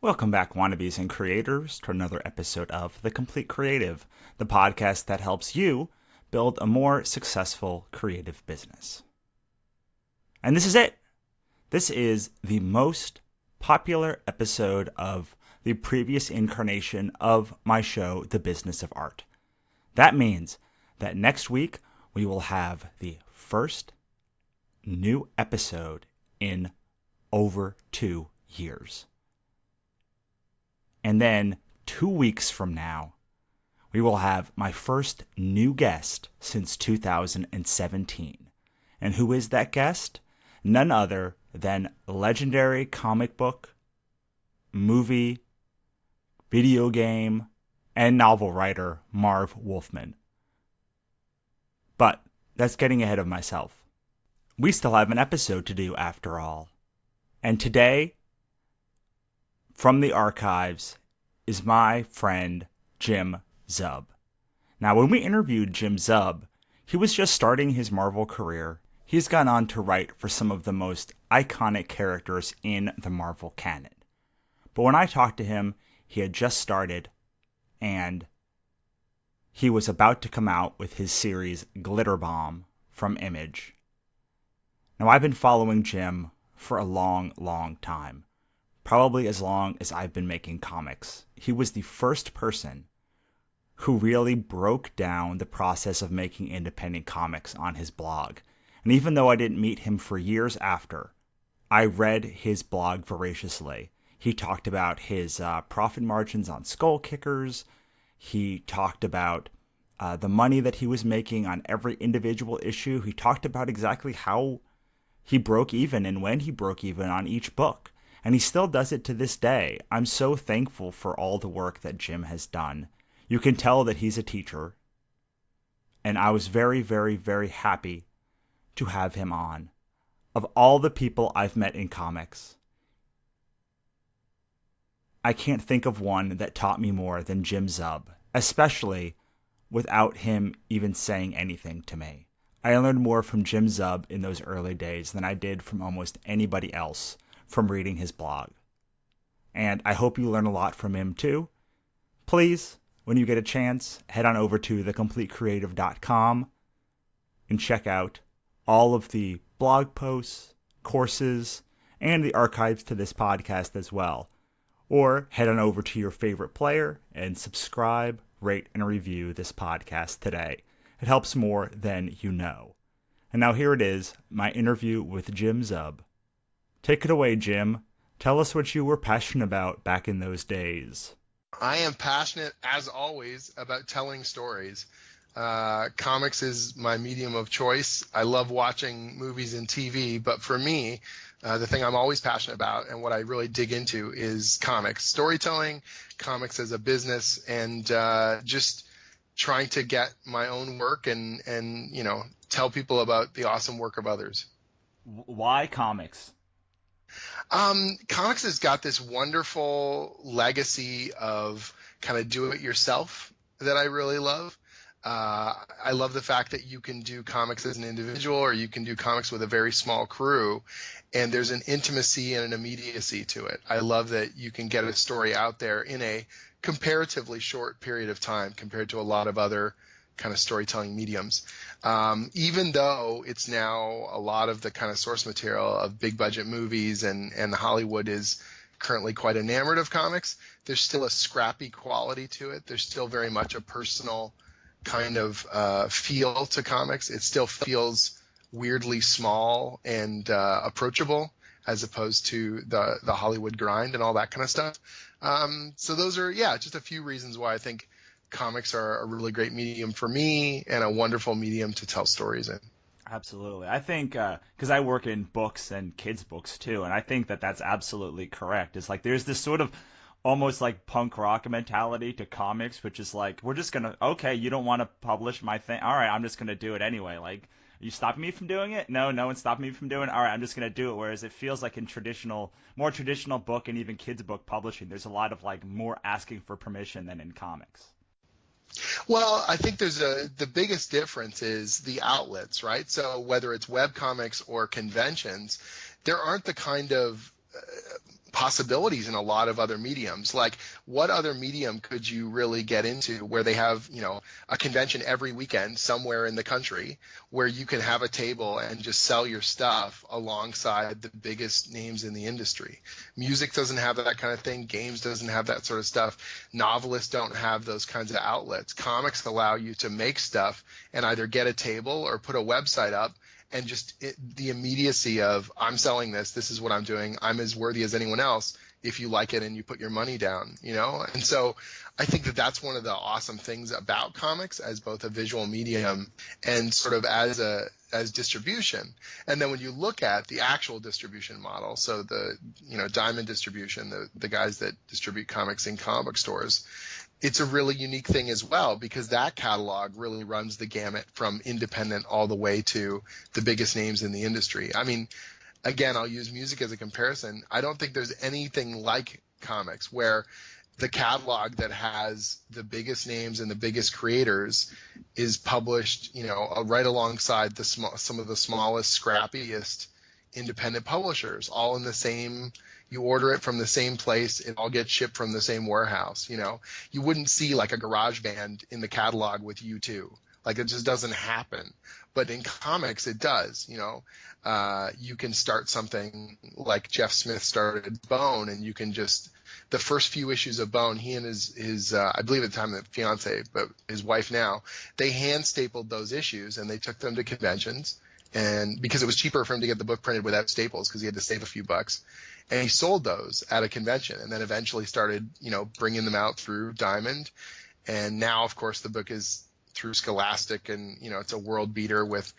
Welcome back, wannabes and creators, to another episode of The Complete Creative, the podcast that helps you build a more successful creative business. And this is it. This is the most popular episode of the previous incarnation of my show, The Business of Art. That means that next week we will have the first new episode in over 2 years. And then 2 weeks from now, we will have my first new guest since 2017. And who is that guest? None other than legendary comic book, movie, video game, and novel writer Marv Wolfman. But that's getting ahead of myself. We still have an episode to do after all. And today, from the archives, is my friend Jim Zub. Now, when we interviewed Jim Zub, he was just starting his Marvel career. He's gone on to write for some of the most iconic characters in the Marvel canon. But when I talked to him, he had just started, and he was about to come out with his series Glitter Bomb from Image. Now, I've been following Jim for a long, long time. Probably as long as I've been making comics. He was the first person who really broke down the process of making independent comics on his blog. And even though I didn't meet him for years after, I read his blog voraciously. He talked about his profit margins on Skull Kickers. He talked about the money that he was making on every individual issue. He talked about exactly how he broke even and when he broke even on each book. And he still does it to this day. I'm so thankful for all the work that Jim has done. You can tell that he's a teacher. And I was very, very, very happy to have him on. Of all the people I've met in comics, I can't think of one that taught me more than Jim Zub, especially without him even saying anything to me. I learned more from Jim Zub in those early days than I did from almost anybody else from reading his blog. And I hope you learn a lot from him too. Please, when you get a chance, head on over to thecompletecreative.com and check out all of the blog posts, courses, and the archives to this podcast as well. Or head on over to your favorite player and subscribe, rate, and review this podcast today. It helps more than you know. And now here it is, my interview with Jim Zub. Take it away, Jim. Tell us what you were passionate about back in those days. I am passionate, as always, about telling stories. Comics is my medium of choice. I love watching movies and TV, but for me, the thing I'm always passionate about and what I really dig into is comics. Storytelling, comics as a business, and just trying to get my own work and tell people about the awesome work of others. Why comics? Comics has got this wonderful legacy of kind of do-it-yourself that I really love. I love the fact that you can do comics as an individual or you can do comics with a very small crew, and there's an intimacy and an immediacy to it. I love that you can get a story out there in a comparatively short period of time compared to a lot of other kind of storytelling mediums. Even though it's now a lot of the kind of source material of big budget movies and Hollywood is currently quite enamored of comics, there's still a scrappy quality to it. There's still very much a personal kind of feel to comics. It still feels weirdly small and approachable as opposed to the Hollywood grind and all that kind of stuff. So those are, just a few reasons why I think comics are a really great medium for me and a wonderful medium to tell stories in. Absolutely. I think, because I work in books and kids' books too, and I think that that's absolutely correct. It's like there's this sort of almost like punk rock mentality to comics, which is like, we're just going to, okay, you don't want to publish my thing. All right, I'm just going to do it anyway. Like, are you stopping me from doing it? No one's stopping me from doing it. All right, I'm just going to do it. Whereas it feels like in more traditional book and even kids' book publishing, there's a lot of like more asking for permission than in comics. Well, I think the biggest difference is the outlets, right? So whether it's webcomics or conventions, there aren't the kind of possibilities in a lot of other mediums. Like, what other medium could you really get into where they have, a convention every weekend somewhere in the country where you can have a table and just sell your stuff alongside the biggest names in the industry? Music doesn't have that kind of thing. Games doesn't have that sort of stuff. Novelists don't have those kinds of outlets. Comics allow you to make stuff and either get a table or put a website up, and just the immediacy of, I'm selling this is what I'm doing, I'm as worthy as anyone else if you like it and you put your money down, And so I think that that's one of the awesome things about comics as both a visual medium and sort of as distribution. And then when you look at the actual distribution model, so the Diamond Distribution, the guys that distribute comics in comic book stores, it's a really unique thing as well, because that catalog really runs the gamut from independent all the way to the biggest names in the industry. I mean, again, I'll use music as a comparison. I don't think there's anything like comics where the catalog that has the biggest names and the biggest creators is published, right alongside some of the smallest, scrappiest independent publishers, all in the same. You order it from the same place. It all gets shipped from the same warehouse. You wouldn't see like a garage band in the catalog with U2. Like, it just doesn't happen. But in comics, it does. You can start something like Jeff Smith started Bone, and you can just, the first few issues of Bone, he and his I believe at the time the fiance, but his wife now, they hand stapled those issues and they took them to conventions. And because it was cheaper for him to get the book printed without staples, because he had to save a few bucks. And he sold those at a convention, and then eventually started, bringing them out through Diamond. And now, of course, the book is through Scholastic, and, it's a world beater with,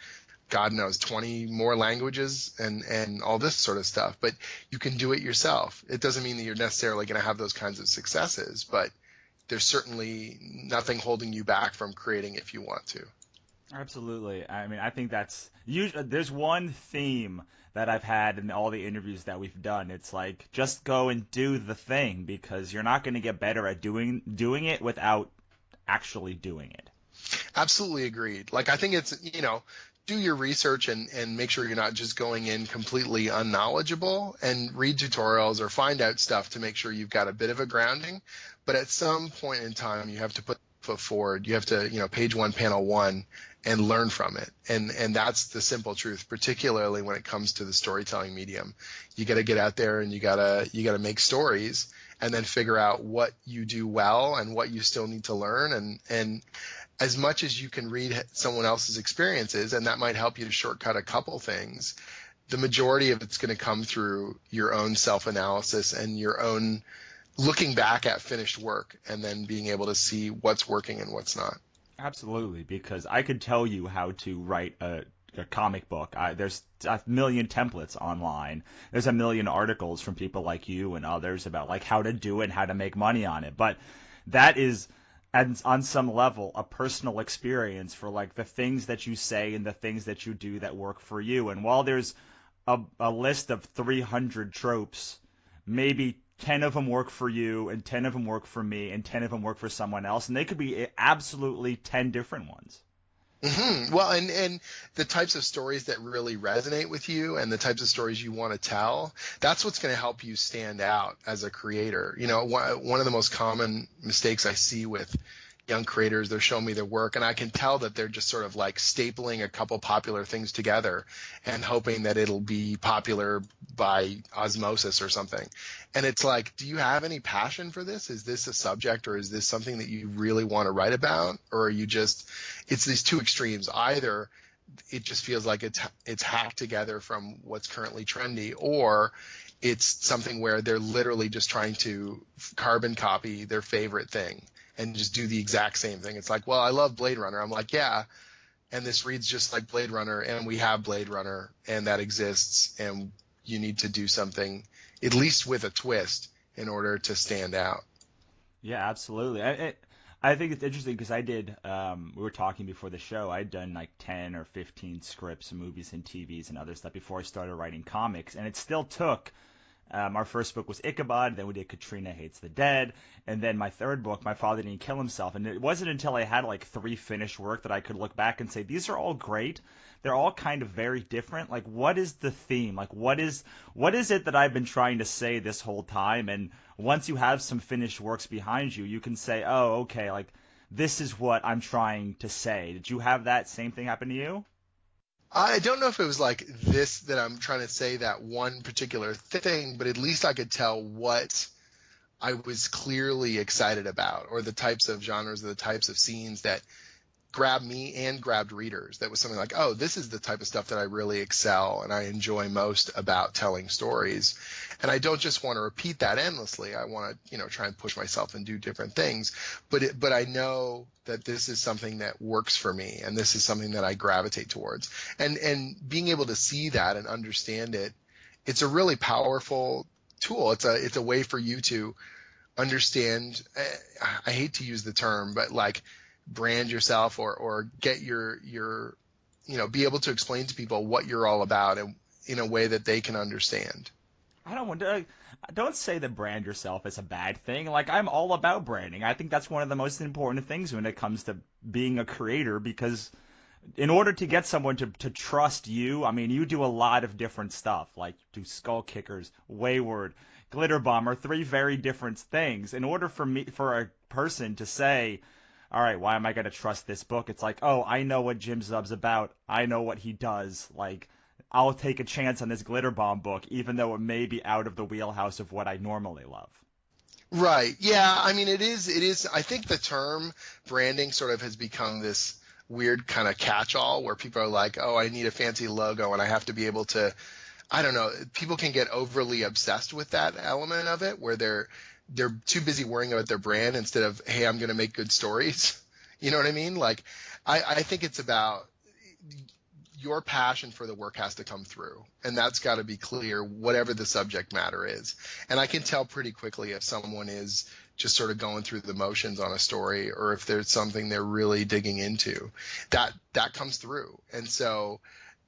God knows, 20 more languages and all this sort of stuff. But you can do it yourself. It doesn't mean that you're necessarily going to have those kinds of successes, but there's certainly nothing holding you back from creating if you want to. Absolutely. I mean, I think that's there's one theme that I've had in all the interviews that we've done. It's like, just go and do the thing, because you're not going to get better at doing it without actually doing it. Absolutely agreed. Like, I think it's, do your research and make sure you're not just going in completely unknowledgeable, and read tutorials or find out stuff to make sure you've got a bit of a grounding. But at some point in time, you have to put foot forward. You have to, page 1, panel 1, and learn from it. And that's the simple truth, particularly when it comes to the storytelling medium. You got to get out there and you got to make stories, and then figure out what you do well and what you still need to learn. And as much as you can read someone else's experiences, and that might help you to shortcut a couple things, the majority of it's going to come through your own self-analysis and your own looking back at finished work, and then being able to see what's working and what's not. Absolutely, because I could tell you how to write a comic book. There's a million templates online. There's a million articles from people like you and others about like how to do it and how to make money on it. But that is, on some level, a personal experience for like the things that you say and the things that you do that work for you. And while there's a list of 300 tropes, maybe 10 of them work for you, and 10 of them work for me, and 10 of them work for someone else, and they could be absolutely 10 different ones. Mm-hmm. Well, and the types of stories that really resonate with you and the types of stories you want to tell, that's what's going to help you stand out as a creator. One of the most common mistakes I see with young creators, they're showing me their work, and I can tell that they're just sort of like stapling a couple popular things together and hoping that it'll be popular by osmosis or something. And it's like, do you have any passion for this? Is this a subject, or is this something that you really want to write about? Or are you just, it's these two extremes. Either it just feels like it's hacked together from what's currently trendy, or it's something where they're literally just trying to carbon copy their favorite thing and just do the exact same thing. It's like, well, I love Blade Runner. I'm like, yeah, and this reads just like Blade Runner, and we have Blade Runner, and that exists, and you need to do something, at least with a twist, in order to stand out. Yeah, absolutely. I think it's interesting because I did, we were talking before the show, I'd done like 10 or 15 scripts, movies and TVs and other stuff before I started writing comics, and it still took Our first book was Ichabod, then we did Katrina Hates the Dead, and then my third book, My Father Didn't Kill Himself. And it wasn't until I had like 3 finished work that I could look back and say, these are all great. They're all kind of very different. Like, what is the theme? Like, what is it that I've been trying to say this whole time? And once you have some finished works behind you, you can say, oh, okay, like, this is what I'm trying to say. Did you have that same thing happen to you? I don't know if it was like this that I'm trying to say, that one particular thing, but at least I could tell what I was clearly excited about, or the types of genres or the types of scenes that grabbed me and grabbed readers. That was something like, oh, this is the type of stuff that I really excel and I enjoy most about telling stories. And I don't just want to repeat that endlessly. I want to, try and push myself and do different things. But I know that this is something that works for me, and this is something that I gravitate towards. And being able to see that and understand it, it's a really powerful tool. It's a way for you to understand. I hate to use the term, but like, brand yourself or get your be able to explain to people what you're all about and in a way that they can understand. Don't say that brand yourself is a bad thing. Like, I'm all about branding. I think that's one of the most important things when it comes to being a creator, because in order to get someone to trust you, I mean, you do a lot of different stuff. Like, you do Skull Kickers, Wayward, Glitter Bomber, 3 very different things. In order for a person to say, all right, why am I going to trust this book? It's like, oh, I know what Jim Zub's about. I know what he does. Like, I'll take a chance on this Glitter Bomb book, even though it may be out of the wheelhouse of what I normally love. Right. Yeah. I mean, it is. I think the term branding sort of has become this weird kind of catch-all where people are like, oh, I need a fancy logo and I have to be able to, I don't know. People can get overly obsessed with that element of it, where they're too busy worrying about their brand instead of, hey, I'm going to make good stories. You know what I mean? Like, I think it's about your passion for the work has to come through, and that's got to be clear, whatever the subject matter is. And I can tell pretty quickly if someone is just sort of going through the motions on a story, or if there's something they're really digging into. That comes through. And so,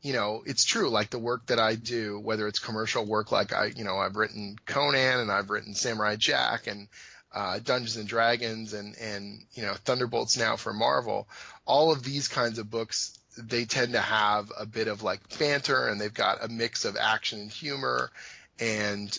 it's true, like the work that I do, whether it's commercial work, like I've written Conan and I've written Samurai Jack and Dungeons and Dragons and Thunderbolts now for Marvel, all of these kinds of books, they tend to have a bit of like banter, and they've got a mix of action and humor. And,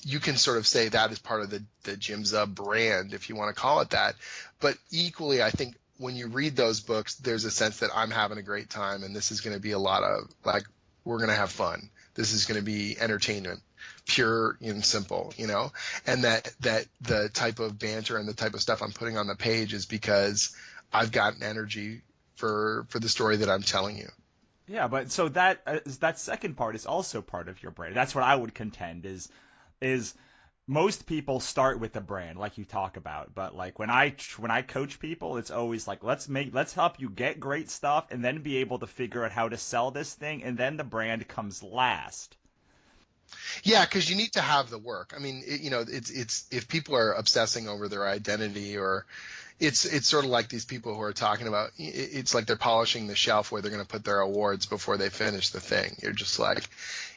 you can sort of say that is part of the Jim Zub brand, if you want to call it that. But equally, I think when you read those books, there's a sense that I'm having a great time, and this is going to be a lot of, like, we're going to have fun. This is going to be entertainment, pure and simple, and that the type of banter and the type of stuff I'm putting on the page is because I've got an energy for the story that I'm telling you. Yeah, but so that second part is also part of your brand. That's what I would contend is most people start with a brand, like you talk about, but like when I coach people, it's always like, let's help you get great stuff and then be able to figure out how to sell this thing, and then the brand comes last. Yeah, because you need to have the work. I mean, it's if people are obsessing over their identity, or it's sort of like these people who are talking about, it's like they're polishing the shelf where they're going to put their awards before they finish the thing. You're just like,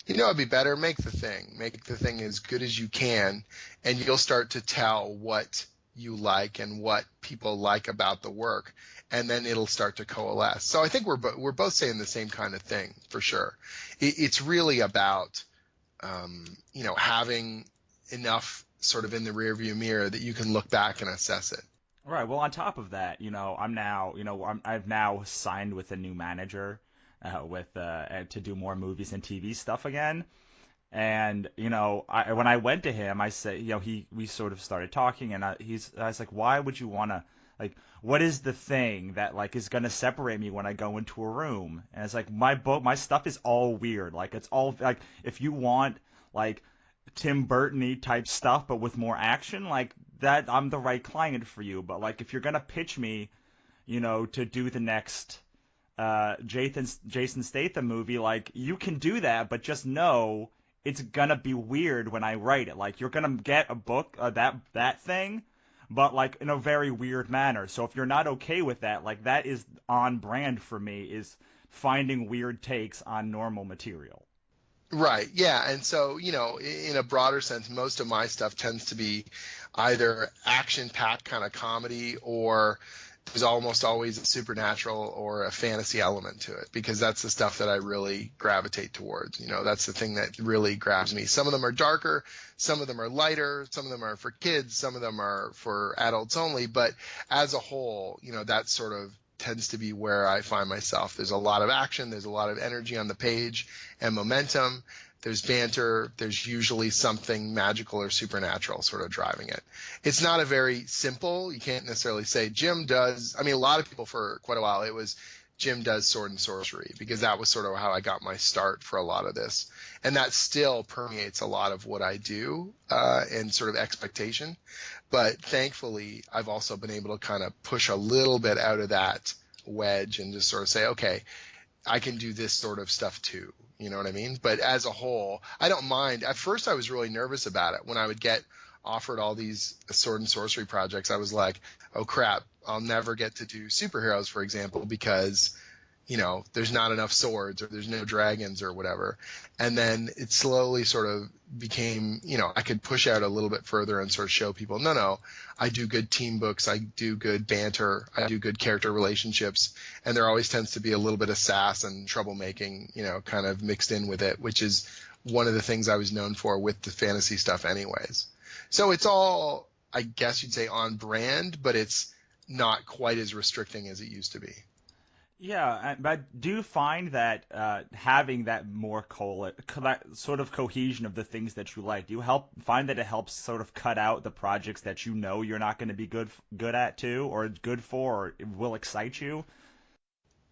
it'd be better, make the thing as good as you can, and you'll start to tell what you like and what people like about the work, and then it'll start to coalesce. So I think we're both saying the same kind of thing, for sure. It's really about having enough sort of in the rearview mirror that you can look back and assess it. Right. Well, on top of that, I've now signed with a new manager, to do more movies and TV stuff again. And when I went to him, I said, we sort of started talking, and I was like, why would you want to, like, what is the thing that like is gonna separate me when I go into a room? And it's like, my stuff is all weird. Like, it's all like, if you want like Tim Burton-y type stuff but with more action, like that, I'm the right client for you. But like, if you're gonna pitch me, to do the next Jason Statham movie, like, you can do that, but just know it's gonna be weird when I write it. Like, you're gonna get a book, that thing, but like in a very weird manner. So if you're not okay with that, like, that is on brand for me, is finding weird takes on normal material. Right. Yeah. And so, in a broader sense, most of my stuff tends to be either action-packed kind of comedy, or there's almost always a supernatural or a fantasy element to it, because that's the stuff that I really gravitate towards. That's the thing that really grabs me. Some of them are darker, some of them are lighter, some of them are for kids, some of them are for adults only. But as a whole, that sort of tends to be where I find myself. There's a lot of action, there's a lot of energy on the page and momentum. There's banter. There's usually something magical or supernatural sort of driving it. It's not a very simple, you can't necessarily say Jim does. I mean, a lot of people for quite a while, it was Jim does sword and sorcery, because that was sort of how I got my start for a lot of this. And that still permeates a lot of what I do and sort of expectation. But thankfully, I've also been able to kind of push a little bit out of that wedge and just sort of say, okay, I can do this sort of stuff too. You know what I mean? But as a whole, I don't mind. At first, I was really nervous about it. When I would get offered all these sword and sorcery projects, I was like, oh crap, I'll never get to do superheroes, for example, because there's not enough swords, or there's no dragons or whatever. And then it slowly sort of became, I could push out a little bit further and sort of show people, no, I do good team books, I do good banter, I do good character relationships, and there always tends to be a little bit of sass and troublemaking, kind of mixed in with it, which is one of the things I was known for with the fantasy stuff anyways. So it's all, I guess you'd say, on brand, but it's not quite as restricting as it used to be. Yeah, but do you find that having that more sort of cohesion of the things that you like, do you find that it helps sort of cut out the projects that you're not going to be good at too, or good for, or will excite you?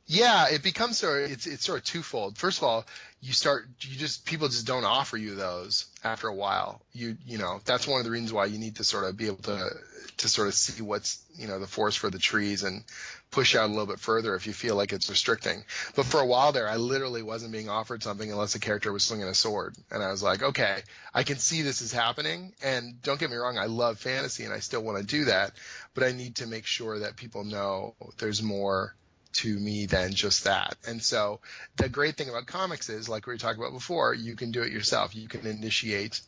Yeah, it becomes it's sort of twofold. First of all, people just don't offer you those after a while. That's one of the reasons why you need to sort of be able to sort of see what's, the forest for the trees, and push out a little bit further if you feel like it's restricting. But for a while there, I literally wasn't being offered something unless a character was swinging a sword. And I was like, okay, I can see this is happening. And don't get me wrong, I love fantasy and I still want to do that, but I need to make sure that people know there's more to me than just that. And so the great thing about comics is, like we were talking about before, you can do it yourself. You can initiate,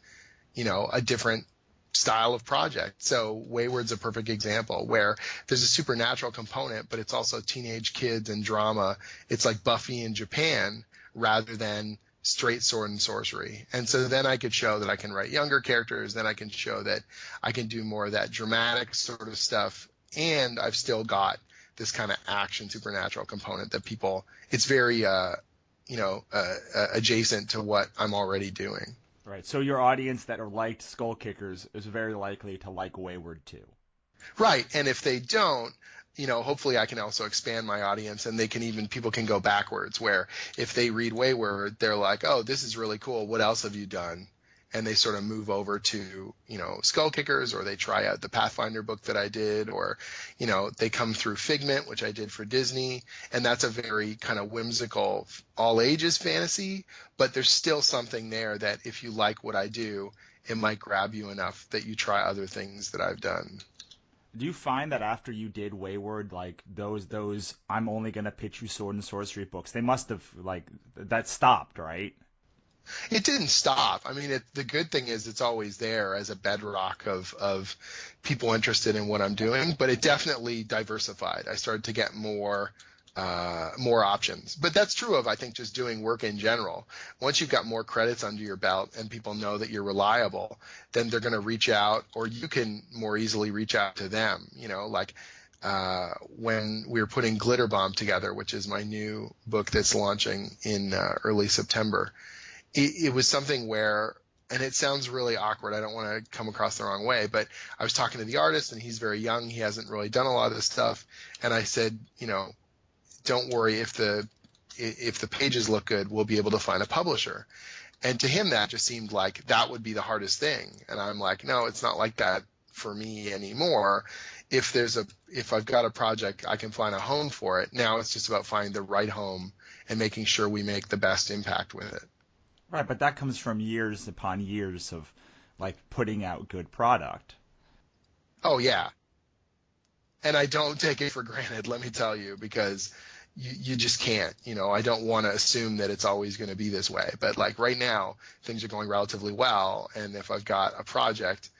a different style of project. So Wayward's a perfect example, where there's a supernatural component, but it's also teenage kids and drama. It's like Buffy in Japan rather than straight sword and sorcery. And so then I could show that I can write younger characters. Then I can show that I can do more of that dramatic sort of stuff. And I've still got this kind of action supernatural component that it's very, adjacent to what I'm already doing. Right. So your audience that are liked Skull Kickers is very likely to like Wayward too. Right. And if they don't, hopefully I can also expand my audience, and people can go backwards, where if they read Wayward, they're like, oh, this is really cool. What else have you done? And they sort of move over to, Skull Kickers, or they try out the Pathfinder book that I did, or, they come through Figment, which I did for Disney. And that's a very kind of whimsical, all ages fantasy, but there's still something there that if you like what I do, it might grab you enough that you try other things that I've done. Do you find that after you did Wayward, like those I'm only gonna pitch you sword and sorcery books, they must have that stopped, right? It didn't stop. I mean, the good thing is it's always there as a bedrock of people interested in what I'm doing, but it definitely diversified. I started to get more options. But that's true of, I think, just doing work in general. Once you've got more credits under your belt and people know that you're reliable, then they're going to reach out, or you can more easily reach out to them. When we were putting Glitter Bomb together, which is my new book that's launching in early September, it was something where, and it sounds really awkward, I don't want to come across the wrong way, but I was talking to the artist, and he's very young, he hasn't really done a lot of this stuff, and I said, don't worry, if the pages look good, we'll be able to find a publisher. And to him, that just seemed like that would be the hardest thing. And I'm like, no, it's not like that for me anymore. If I've got a project, I can find a home for it. Now it's just about finding the right home and making sure we make the best impact with it. Right, but that comes from years upon years of putting out good product. Oh yeah. And I don't take it for granted, let me tell you, because you just can't. I don't want to assume that it's always going to be this way. But like right now, things are going relatively well. And if I've got a project,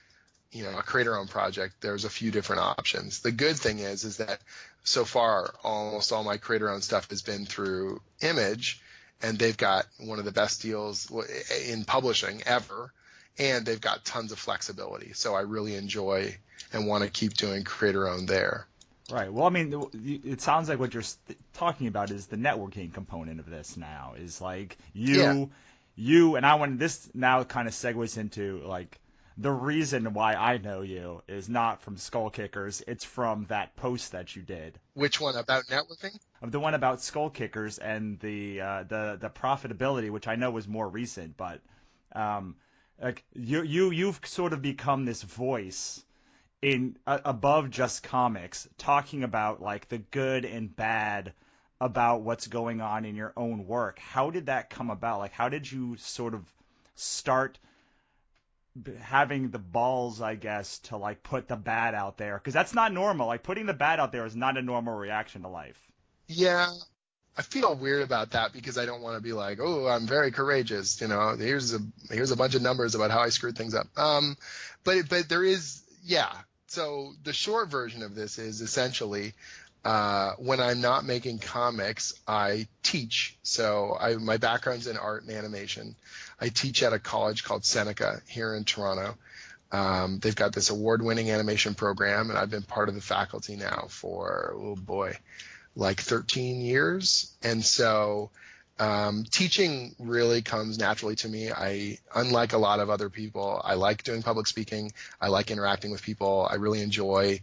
a creator-owned project, there's a few different options. The good thing is that so far, almost all my creator-owned stuff has been through Image, and they've got one of the best deals in publishing ever, and they've got tons of flexibility. So I really enjoy and want to keep doing creator-owned there. Right. Well, I mean, it sounds like what you're talking about is the networking component of this now. Is like you, and I want this now kind of segues into like the reason why I know you is not from Skull Kickers. It's from that post that you did. Which one, about networking? The one about Skull Kickers and the profitability, which I know was more recent, but like you've sort of become this voice in above just comics, talking about like the good and bad about what's going on in your own work. How did that come about? Like, how did you sort of start having the balls, I guess, to like put the bad out there? Because that's not normal. Like, putting the bad out there is not a normal reaction to life. Yeah, I feel weird about that because I don't want to be like, oh, I'm very courageous. Here's a bunch of numbers about how I screwed things up. But there is, yeah. So the short version of this is essentially when I'm not making comics, I teach. So my background's in art and animation. I teach at a college called Seneca here in Toronto. They've got this award-winning animation program, and I've been part of the faculty now for, like 13 years. And so teaching really comes naturally to me. Unlike a lot of other people, I like doing public speaking. I like interacting with people. I really enjoy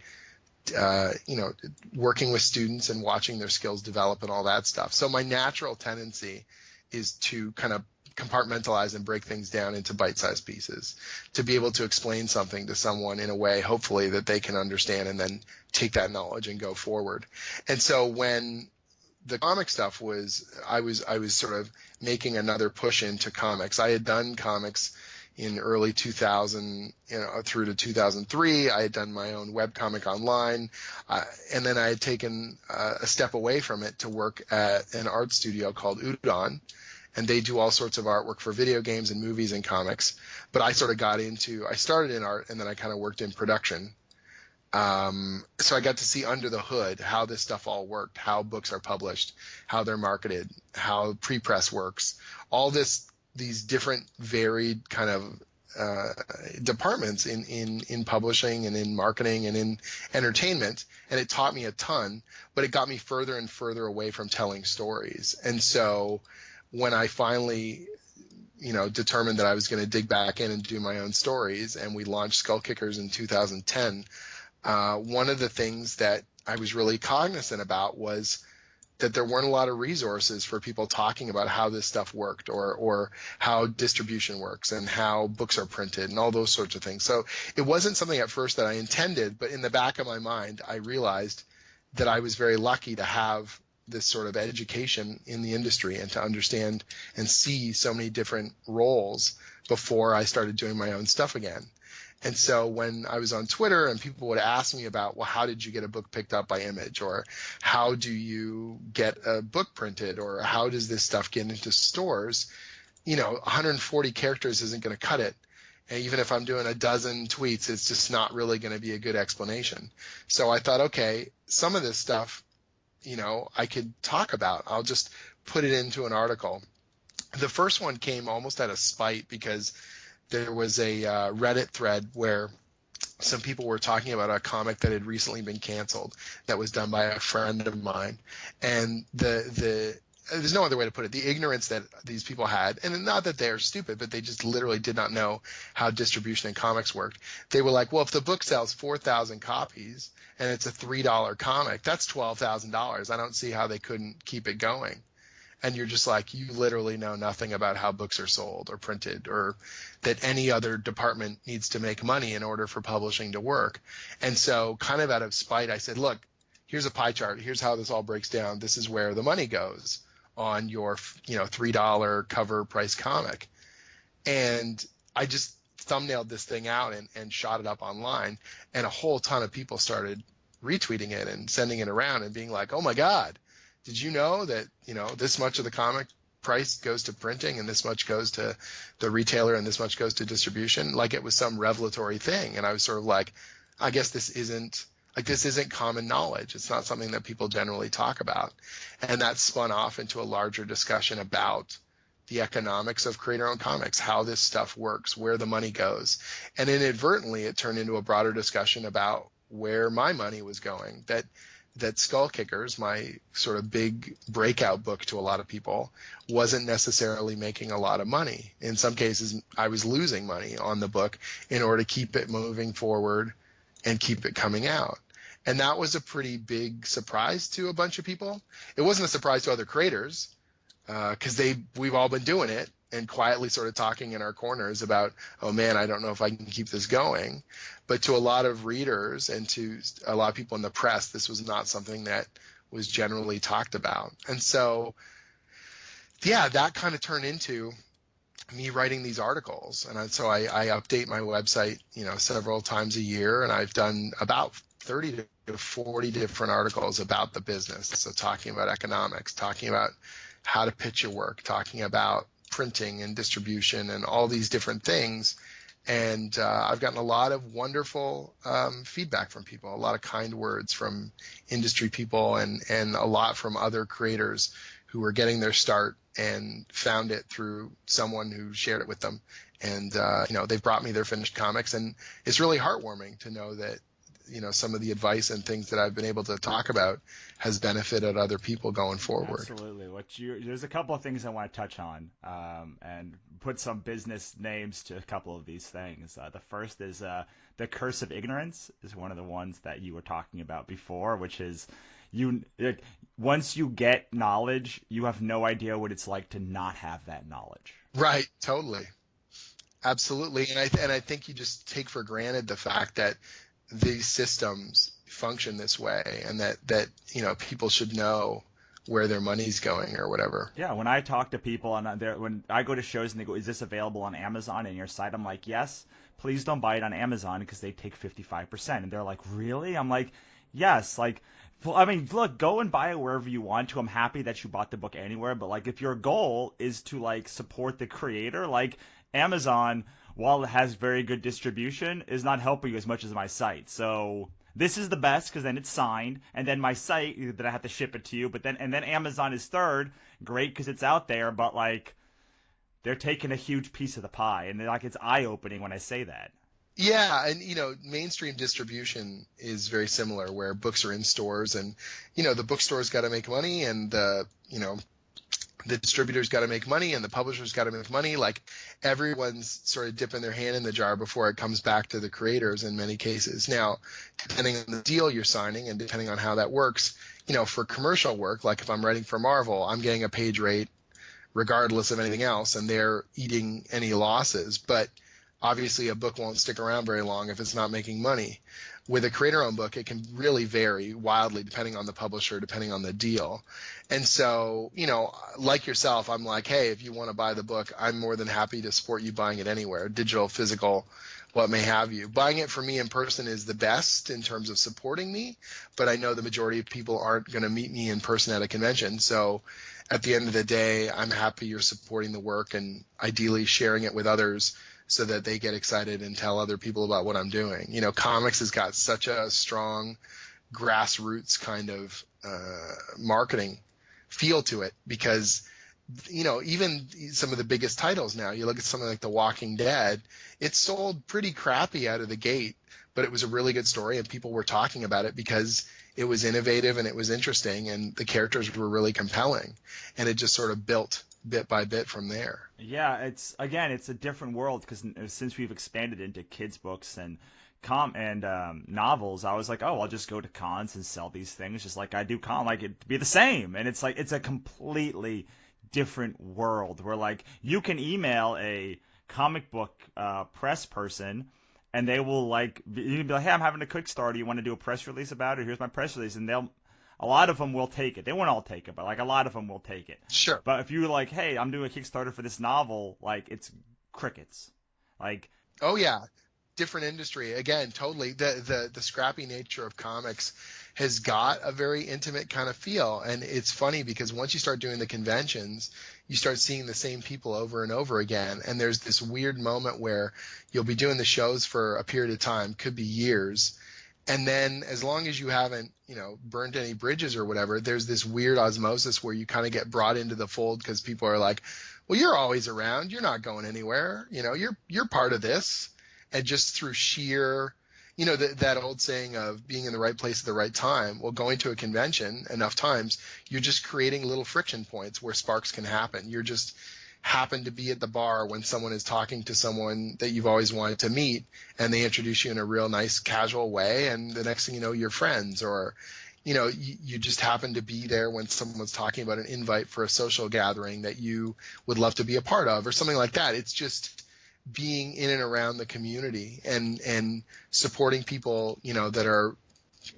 working with students and watching their skills develop and all that stuff. So my natural tendency is to kind of compartmentalize and break things down into bite-sized pieces, to be able to explain something to someone in a way, hopefully, that they can understand and then take that knowledge and go forward. And so when the comic stuff I was sort of making another push into comics. I had done comics in early 2000, through to 2003. I had done my own webcomic online, and then I had taken a step away from it to work at an art studio called Udon, and they do all sorts of artwork for video games and movies and comics. But I sort of I started in art, and then I kind of worked in production. So I got to see under the hood how this stuff all worked, how books are published, how they're marketed, how pre-press works, all these different varied kind of departments in publishing and in marketing and in entertainment. And it taught me a ton, but it got me further and further away from telling stories. And so when I finally determined that I was going to dig back in and do my own stories, and we launched Skull Kickers in 2010, one of the things that I was really cognizant about was that there weren't a lot of resources for people talking about how this stuff worked, or how distribution works and how books are printed and all those sorts of things. So it wasn't something at first that I intended, but in the back of my mind, I realized that I was very lucky to have this sort of education in the industry and to understand and see so many different roles before I started doing my own stuff again. And so when I was on Twitter and people would ask me about, well, how did you get a book picked up by Image, or how do you get a book printed, or how does this stuff get into stores? 140 characters isn't going to cut it. And even if I'm doing a dozen tweets, it's just not really going to be a good explanation. So I thought, okay, some of this stuff, I could talk about. I'll just put it into an article. The first one came almost out of spite because there was a Reddit thread where some people were talking about a comic that had recently been canceled that was done by a friend of mine. And there's no other way to put it. The ignorance that these people had, and not that they're stupid, but they just literally did not know how distribution in comics worked. They were like, well, if the book sells 4,000 copies and it's a $3 comic, that's $12,000. I don't see how they couldn't keep it going. And you're just like, you literally know nothing about how books are sold or printed, or that any other department needs to make money in order for publishing to work. And so kind of out of spite, I said, look, here's a pie chart. Here's how this all breaks down. This is where the money goes on your, $3 cover price comic. And I just thumbnailed this thing out and shot it up online. And a whole ton of people started retweeting it and sending it around and being like, oh my God, did you know that, this much of the comic price goes to printing and this much goes to the retailer and this much goes to distribution? Like it was some revelatory thing. And I was sort of like, I guess this isn't common knowledge. It's not something that people generally talk about. And that spun off into a larger discussion about the economics of creator-owned comics, how this stuff works, where the money goes. And inadvertently, it turned into a broader discussion about where my money was going. That Skull Kickers, my sort of big breakout book to a lot of people, wasn't necessarily making a lot of money. In some cases, I was losing money on the book in order to keep it moving forward and keep it coming out. And that was a pretty big surprise to a bunch of people. It wasn't a surprise to other creators, because we've all been doing it and quietly sort of talking in our corners about, oh man, I don't know if I can keep this going. But to a lot of readers and to a lot of people in the press, this was not something that was generally talked about. And so, yeah, that kind of turned into me writing these articles. And so I update my website, several times a year, and I've done about 30 to 40 different articles about the business. So talking about economics, talking about how to pitch your work, talking about printing and distribution and all these different things. And I've gotten a lot of wonderful feedback from people, a lot of kind words from industry people and a lot from other creators who were getting their start and found it through someone who shared it with them. And, they've brought me their finished comics. And it's really heartwarming to know that, some of the advice and things that I've been able to talk about has benefited other people going forward. Absolutely. There's a couple of things I want to touch on and put some business names to a couple of these things. The first is the curse of ignorance is one of the ones that you were talking about before, which is once you get knowledge, you have no idea what it's like to not have that knowledge. Right. Totally. Absolutely. And I think you just take for granted the fact that these systems function this way and that people should know where their money's going or whatever. Yeah, when I talk to people and when I go to shows and they go, is this available on Amazon and your site? I'm like, yes, please don't buy it on Amazon because they take 55%. And they're like, really? I'm like, yes. Like, I mean, look, go and buy it wherever you want to. I'm happy that you bought the book anywhere. But like, if your goal is to like support the creator, like Amazon, while it has very good distribution, is not helping you as much as my site. So this is the best because then it's signed, and then my site that I have to ship it to you. But then Amazon is third, great because it's out there. But like, they're taking a huge piece of the pie, and like it's eye opening when I say that. Yeah, and mainstream distribution is very similar, where books are in stores, and the bookstore's got to make money, and the distributor's got to make money and the publisher's got to make money. Like everyone's sort of dipping their hand in the jar before it comes back to the creators in many cases. Now, depending on the deal you're signing and depending on how that works, for commercial work, like if I'm writing for Marvel, I'm getting a page rate regardless of anything else, and they're eating any losses. But obviously a book won't stick around very long if it's not making money. With a creator-owned book, it can really vary wildly depending on the publisher, depending on the deal. And so, like yourself, I'm like, hey, if you want to buy the book, I'm more than happy to support you buying it anywhere, digital, physical, what may have you. Buying it for me in person is the best in terms of supporting me, but I know the majority of people aren't going to meet me in person at a convention. So at the end of the day, I'm happy you're supporting the work and ideally sharing it with others so that they get excited and tell other people about what I'm doing. Comics has got such a strong grassroots kind of marketing feel to it because, even some of the biggest titles now, you look at something like The Walking Dead, it sold pretty crappy out of the gate, but it was a really good story and people were talking about it because it was innovative and it was interesting and the characters were really compelling, and it just sort of built bit by bit from there. Yeah, it's a different world because since we've expanded into kids books and novels, I was like, oh, I'll just go to cons and sell these things just like I do like it'd be the same. And it's like it's a completely different world where like you can email a comic book press person and they will you can be like, hey, I'm having a Kickstarter, you want to do a press release about it? Here's my press release, and a lot of them will take it. They won't all take it, but like a lot of them will take it. Sure. But if you're like, hey, I'm doing a Kickstarter for this novel, like it's crickets. Like, oh yeah, different industry again. Totally. The scrappy nature of comics has got a very intimate kind of feel. And it's funny because once you start doing the conventions, you start seeing the same people over and over again. And there's this weird moment where you'll be doing the shows for a period of time, could be years. And then as long as you haven't, burned any bridges or whatever, there's this weird osmosis where you kind of get brought into the fold because people are like, well, you're always around. You're not going anywhere. You're part of this. And just through sheer, that old saying of being in the right place at the right time. Well, going to a convention enough times, you're just creating little friction points where sparks can happen. You're just happen to be at the bar when someone is talking to someone that you've always wanted to meet, and they introduce you in a real nice casual way, and the next thing you know, you're friends. Or you just happen to be there when someone's talking about an invite for a social gathering that you would love to be a part of, or something like that. It's just being in and around the community and supporting people, that are,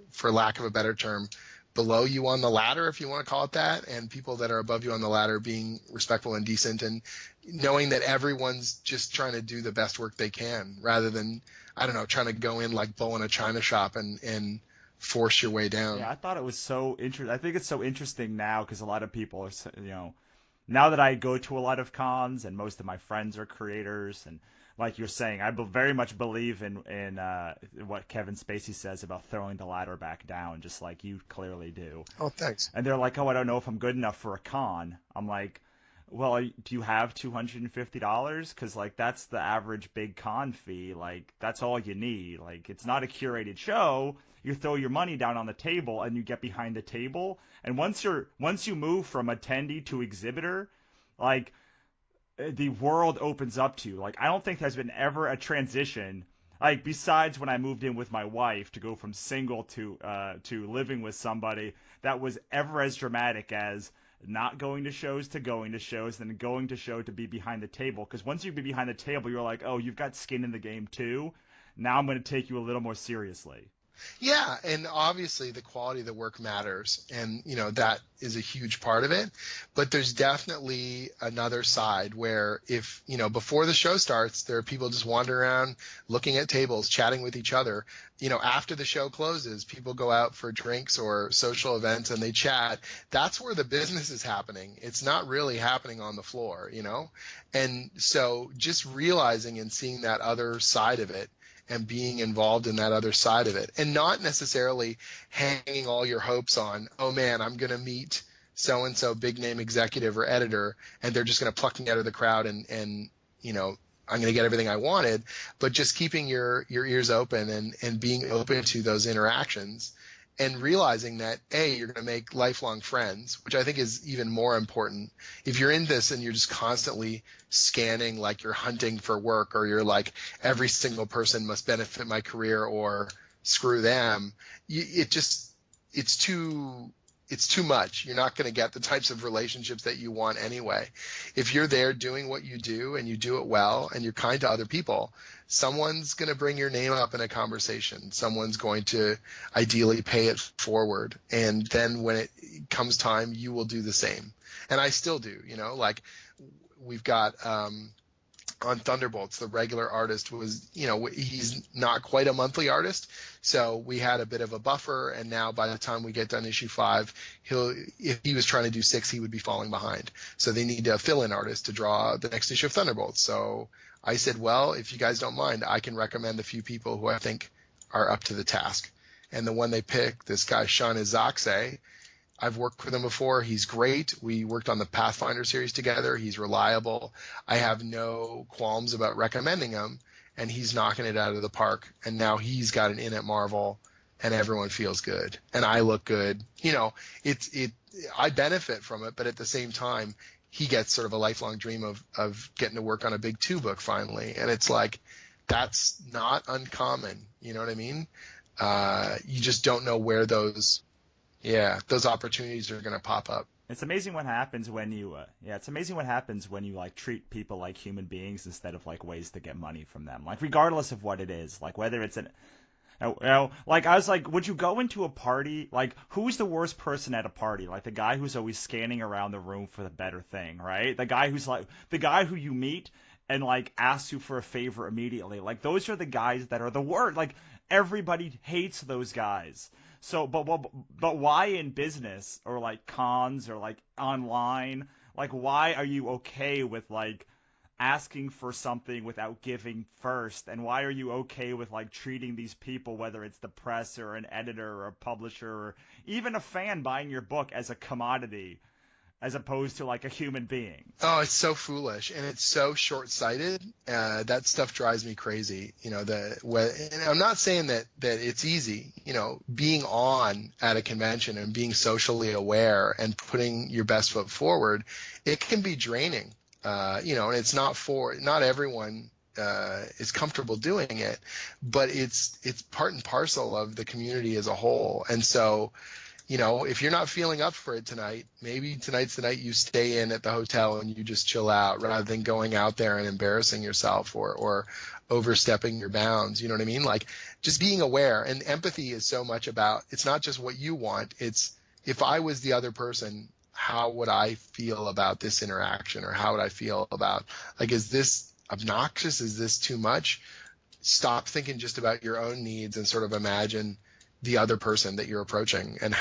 for lack of a better term, below you on the ladder, if you want to call it that, and people that are above you on the ladder being respectful and decent, and knowing that everyone's just trying to do the best work they can, rather than, I don't know, trying to go in like bull in a china shop and force your way down. Yeah, I thought it was so interesting. I think it's so interesting now because a lot of people are, now that I go to a lot of cons and most of my friends are creators, and like you're saying, I very much believe in what Kevin Spacey says about throwing the ladder back down, just like you clearly do. Oh, thanks. And they're like, oh, I don't know if I'm good enough for a con. I'm like, well, do you have $250? Because, like, that's the average big con fee. Like, that's all you need. Like, it's not a curated show. You throw your money down on the table and you get behind the table. And once you move from attendee to exhibitor, like, the world opens up to you. Like, I don't think there's been ever a transition, like, besides when I moved in with my wife to go from single to living with somebody, that was ever as dramatic as not going to shows, then going to show to be behind the table. Because once you be behind the table, you're like, oh, you've got skin in the game too. Now I'm going to take you a little more seriously. Yeah, and obviously the quality of the work matters, and that is a huge part of it. But there's definitely another side where if before the show starts, there are people just wandering around, looking at tables, chatting with each other. After the show closes, people go out for drinks or social events and they chat. That's where the business is happening. It's not really happening on the floor, And so just realizing and seeing that other side of it, and being involved in that other side of it, and not necessarily hanging all your hopes on, oh man, I'm going to meet so-and-so big name executive or editor, and they're just going to pluck me out of the crowd and I'm going to get everything I wanted, but just keeping your ears open and being open to those interactions, and realizing that, you're going to make lifelong friends, which I think is even more important. If you're in this and you're just constantly scanning, like you're hunting for work, or you're like, every single person must benefit my career or screw them, it's too much. You're not going to get the types of relationships that you want anyway. If you're there doing what you do and you do it well and you're kind to other people, someone's going to bring your name up in a conversation. Someone's going to ideally pay it forward. And then when it comes time, you will do the same. And I still do, like we've got on Thunderbolts, the regular artist was, he's not quite a monthly artist. So we had a bit of a buffer. And now by the time we get done issue 5, if he was trying to do 6, he would be falling behind. So they need a fill-in artist to draw the next issue of Thunderbolts. So I said, well, if you guys don't mind, I can recommend a few people who I think are up to the task. And the one they picked, this guy, Sean Izakse, I've worked with him before. He's great. We worked on the Pathfinder series together. He's reliable. I have no qualms about recommending him, and he's knocking it out of the park. And now he's got an in at Marvel, and everyone feels good, and I look good. I benefit from it, but at the same time, he gets sort of a lifelong dream of getting to work on a big 2 book finally, and it's like, that's not uncommon. You know what I mean? You just don't know where those opportunities are going to pop up. It's amazing what happens when you, like treat people like human beings instead of like ways to get money from them. Like regardless of what it is, like whether it's like I was like, would you go into a party? Like who's the worst person at a party? Like the guy who's always scanning around the room for the better thing, right? The guy who you meet and like asks you for a favor immediately. Like those are the guys that are the worst. Like everybody hates those guys. So, but why in business or like cons or like online? Like, why are you okay with like asking for something without giving first? And why are you okay with like treating these people, whether it's the press or an editor or a publisher or even a fan buying your book, as a commodity as opposed to like a human being? Oh, it's so foolish and it's so short-sighted. That stuff drives me crazy. And I'm not saying that it's easy. Being on at a convention and being socially aware and putting your best foot forward, it can be draining. And it's not everyone is comfortable doing it, but it's part and parcel of the community as a whole. And so, if you're not feeling up for it tonight, maybe tonight's the night you stay in at the hotel and you just chill out rather than going out there and embarrassing yourself or overstepping your bounds. You know what I mean? Like, just being aware. And empathy is so much about, it's not just what you want. It's, if I was the other person, how would I feel about this interaction? Or how would I feel about, like, is this obnoxious? Is this too much? Stop thinking just about your own needs and sort of imagine the other person that you're approaching and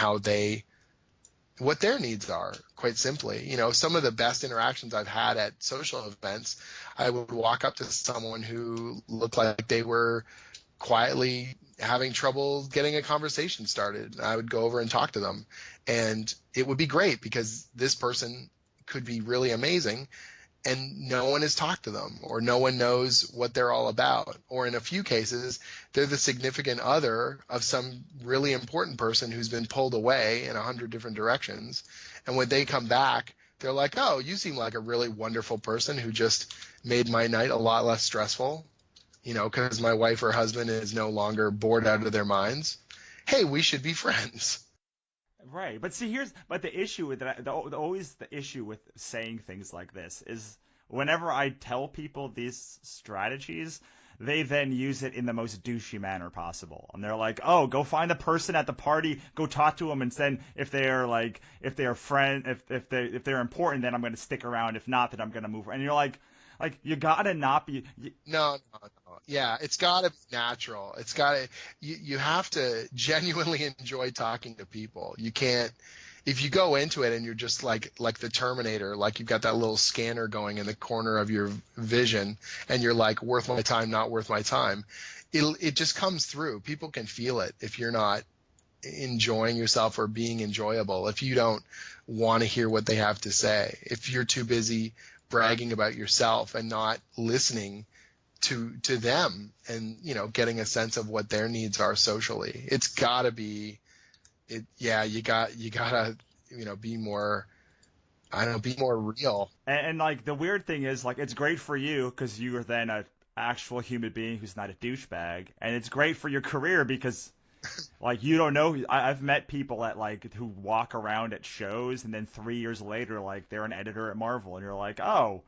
what their needs are, quite simply. Some of the best interactions I've had at social events, I would walk up to someone who looked like they were quietly having trouble getting a conversation started. I would go over and talk to them, and it would be great because this person could be really amazing and no one has talked to them, or no one knows what they're all about. Or in a few cases, they're the significant other of some really important person who's been pulled away in 100 different directions. And when they come back, they're like, oh, you seem like a really wonderful person who just made my night a lot less stressful, because my wife or husband is no longer bored out of their minds. Hey, we should be friends. Right, but see, but the issue with that, always the issue with saying things like this is whenever I tell people these strategies, they then use it in the most douchey manner possible, and they're like, "Oh, go find a person at the party, go talk to them, and then if they're important, then I'm going to stick around. If not, then I'm going to move." And you're like you gotta not be. No. Yeah, it's gotta be natural. You have to genuinely enjoy talking to people. You can't, if you go into it and you're just like the Terminator, like you've got that little scanner going in the corner of your vision and you're like, worth my time, not worth my time. It just comes through. People can feel it if you're not enjoying yourself or being enjoyable, if you don't want to hear what they have to say, if you're too busy bragging about yourself and not listening to them and getting a sense of what their needs are socially. It's gotta be you gotta be more, I don't know, be more real. And like the weird thing is, like, it's great for you because you are then an actual human being who's not a douchebag, and it's great for your career because like, you don't know. I've met people who walk around at shows and then 3 years later, like, they're an editor at Marvel, and you're like, oh,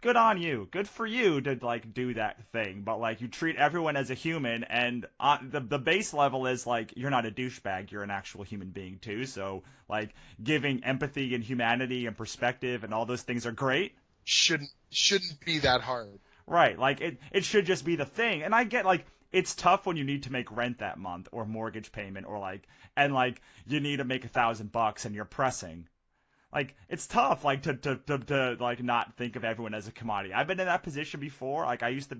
good on you, good for you to like do that thing. But like, you treat everyone as a human, and the base level is like, you're not a douchebag, you're an actual human being too. So like, giving empathy and humanity and perspective and all those things are great. Shouldn't be that hard. Right, like it should just be the thing. And I get, like, it's tough when you need to make rent that month or mortgage payment or and you need to make $1,000 and you're pressing. Like, it's tough, like, to like not think of everyone as a commodity. I've been in that position before. Like, I used to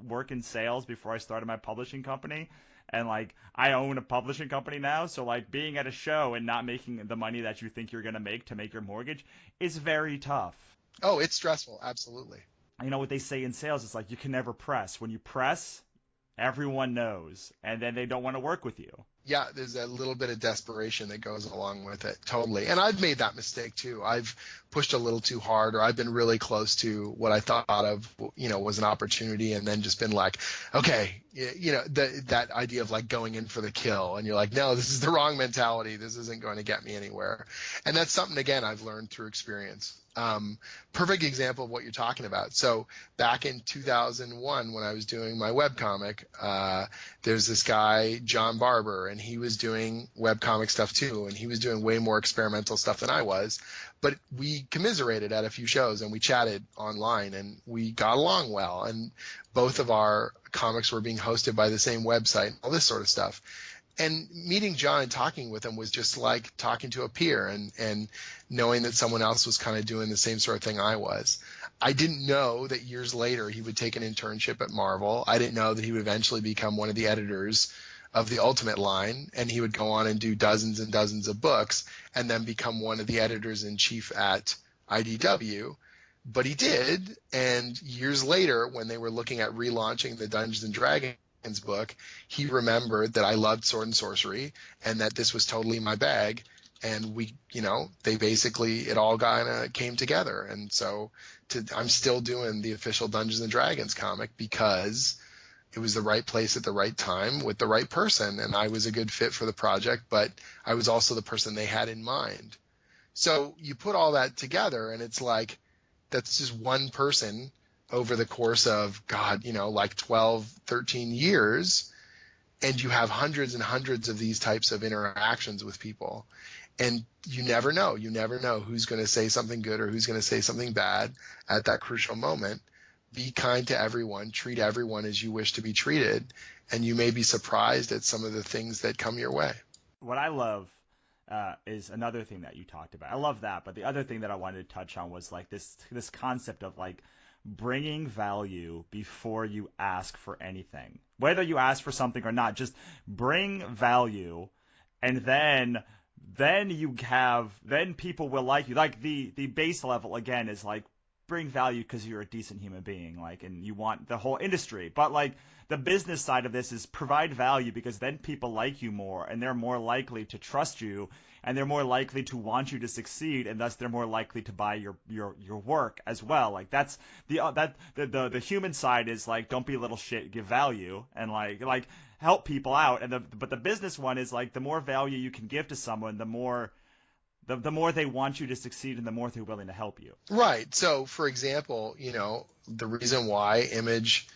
work in sales before I started my publishing company, and like, I own a publishing company now. So like, being at a show and not making the money that you think you're gonna make to make your mortgage is very tough. Oh, it's stressful, absolutely. You know what they say in sales? It's like, you can never press. When you press, everyone knows, and then they don't want to work with you. Yeah, there's a little bit of desperation that goes along with it, totally. And I've made that mistake too. I've pushed a little too hard, or I've been really close to what I thought of, was an opportunity, and then just been like, okay, that idea of like going in for the kill, and you're like, no, this is the wrong mentality. This isn't going to get me anywhere. And that's something, again, I've learned through experience. Perfect example of what you're talking about. So back in 2001, when I was doing my webcomic, there's this guy, John Barber, and he was doing webcomic stuff too, and he was doing way more experimental stuff than I was. But we commiserated at a few shows, and we chatted online, and we got along well. And both of our comics were being hosted by the same website, all this sort of stuff. And meeting John and talking with him was just like talking to a peer, and knowing that someone else was kind of doing the same sort of thing I was. I didn't know that years later he would take an internship at Marvel. I didn't know that he would eventually become one of the editors of the Ultimate line, and he would go on and do dozens and dozens of books and then become one of the editors in chief at IDW. But he did, and years later, when they were looking at relaunching the Dungeons and Dragons book, he remembered that I loved sword and sorcery and that this was totally my bag. And they basically, it all kind of came together. And so I'm still doing the official Dungeons and Dragons comic because it was the right place at the right time with the right person. And I was a good fit for the project, but I was also the person they had in mind. So you put all that together and it's like, that's just one person over the course of, like 12, 13 years, and you have hundreds and hundreds of these types of interactions with people. And you never know. You never know who's going to say something good or who's going to say something bad at that crucial moment. Be kind to everyone. Treat everyone as you wish to be treated. And you may be surprised at some of the things that come your way. What I love is another thing that you talked about. I love that. But the other thing that I wanted to touch on was like this concept of like bringing value before you ask for anything. Whether you ask for something or not, just bring value, and then people will like you. Like the base level again is like bring value because you're a decent human being, like, and you want the whole industry. But like the business side of this is provide value because then people like you more and they're more likely to trust you and they're more likely to want you to succeed, and thus they're more likely to buy your work as well. Like that's the human side is like don't be a little shit, give value, and like help people out. But the business one is like the more value you can give to someone, the more they want you to succeed and the more they're willing to help you. Right. So, for example, the reason why Image,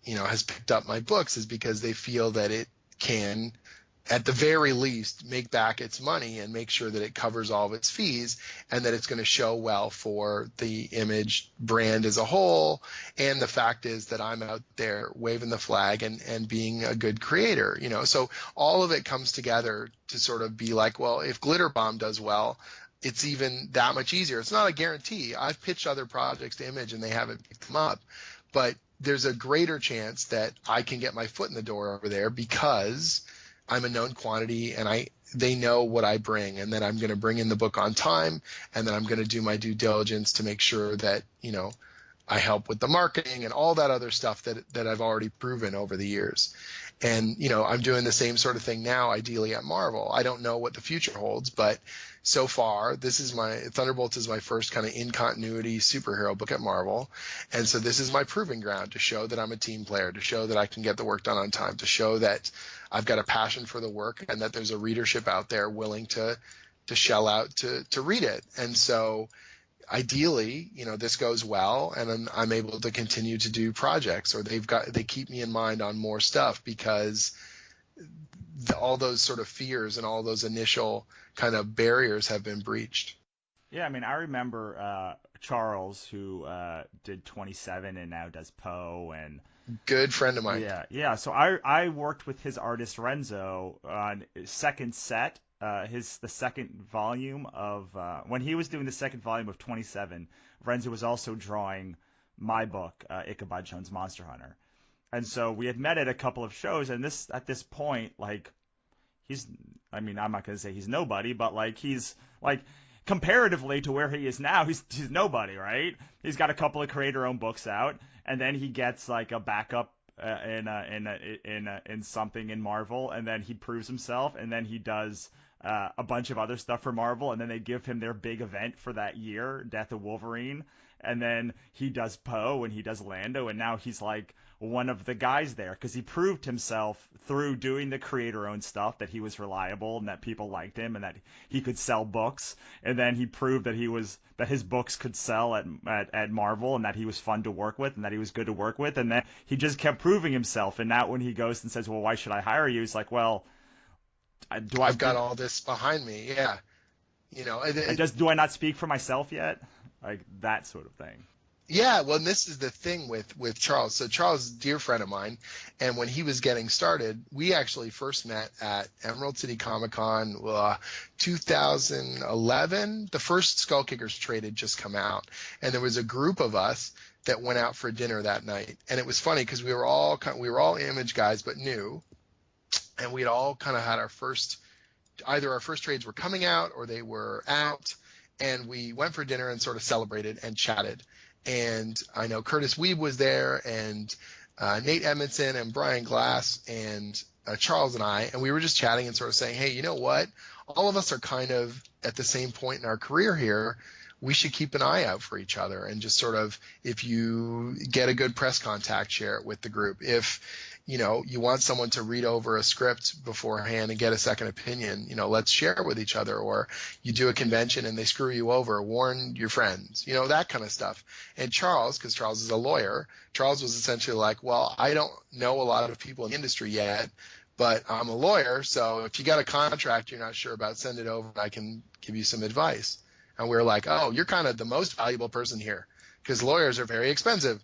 has picked up my books is because they feel that it can, at the very least, make back its money and make sure that it covers all of its fees and that it's going to show well for the Image brand as a whole. And the fact is that I'm out there waving the flag and being a good creator, So all of it comes together to sort of be like, well, if Glitter Bomb does well, it's even that much easier. It's not a guarantee. I've pitched other projects to Image and they haven't picked them up. But there's a greater chance that I can get my foot in the door over there because I'm a known quantity and they know what I bring, and that I'm going to bring in the book on time, and that I'm going to do my due diligence to make sure that, I help with the marketing and all that other stuff that I've already proven over the years. And, I'm doing the same sort of thing now, ideally at Marvel. I don't know what the future holds, but so far, Thunderbolts is my first kind of in-continuity superhero book at Marvel. And so this is my proving ground to show that I'm a team player, to show that I can get the work done on time, to show that I've got a passion for the work and that there's a readership out there willing to shell out to read it. And so ideally, this goes well and then I'm able to continue to do projects, or they keep me in mind on more stuff because all those sort of fears and all those initial kind of barriers have been breached. Yeah, I mean, I remember Charles, who did 27 and now does Poe, and good friend of mine. Yeah. So I worked with his artist Renzo on second set, the second volume of when he was doing the second volume of 27. Renzo was also drawing my book, Ichabod Jones Monster Hunter. And so we had met at a couple of shows, and at this point, like, I'm not going to say he's nobody, but like he's like comparatively to where he is now, he's nobody, right? He's got a couple of creator-owned books out, and then he gets like a backup in something in Marvel, and then he proves himself, and then he does a bunch of other stuff for Marvel, and then they give him their big event for that year, Death of Wolverine, and then he does Poe and he does Lando, and now he's like one of the guys there because he proved himself through doing the creator-owned stuff that he was reliable and that people liked him and that he could sell books, and then he proved that his books could sell at Marvel, and that he was fun to work with and that he was good to work with, and then he just kept proving himself. And now when he goes and says, well, why should I hire you? He's like, well, I've got all this behind me. Yeah. Do I not speak for myself yet? Like that sort of thing. Yeah, well, and this is the thing with Charles. So Charles is a dear friend of mine, and when he was getting started, we actually first met at Emerald City Comic Con 2011. The first Skull Kickers trade had just come out, and there was a group of us that went out for dinner that night. And it was funny because we were all Image guys but new, and we'd all kind of had either our first trades were coming out or they were out, and we went for dinner and sort of celebrated and chatted. And I know Curtis Weeb was there, and Nate Edmondson and Brian Glass and Charles and I, and we were just chatting and sort of saying, hey, you know what? All of us are kind of at the same point in our career here. We should keep an eye out for each other, and just sort of, if you get a good press contact, share it with the group. If you want someone to read over a script beforehand and get a second opinion, let's share it with each other. Or you do a convention and they screw you over, warn your friends, that kind of stuff. And Charles, because Charles is a lawyer, Charles was essentially like, well, I don't know a lot of people in the industry yet, but I'm a lawyer, so if you got a contract you're not sure about, send it over and I can give you some advice. And we were like, oh, you're kind of the most valuable person here, because lawyers are very expensive.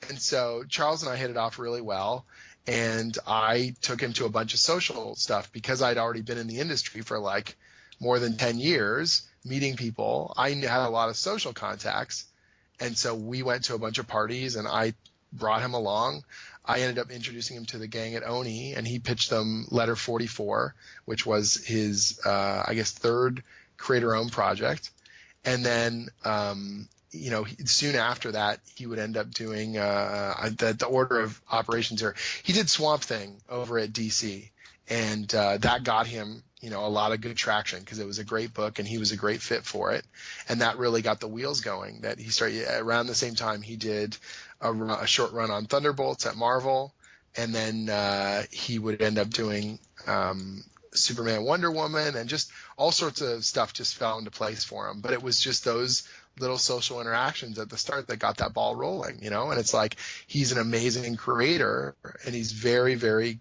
And so Charles and I hit it off really well. And I took him to a bunch of social stuff because I'd already been in the industry for like more than 10 years, meeting people. I had a lot of social contacts. And so we went to a bunch of parties and I brought him along. I ended up introducing him to the gang at Oni, and he pitched them Letter 44, which was his, third creator-owned project. And then soon after that, he would end up doing the order of operations here. He did Swamp Thing over at DC, and that got him, a lot of good traction because it was a great book and he was a great fit for it. And that really got the wheels going. That he started around the same time he did a short run on Thunderbolts at Marvel, and then he would end up doing Superman, Wonder Woman, and just all sorts of stuff just fell into place for him. But it was just those little social interactions at the start that got that ball rolling, and it's like he's an amazing creator and he's very, very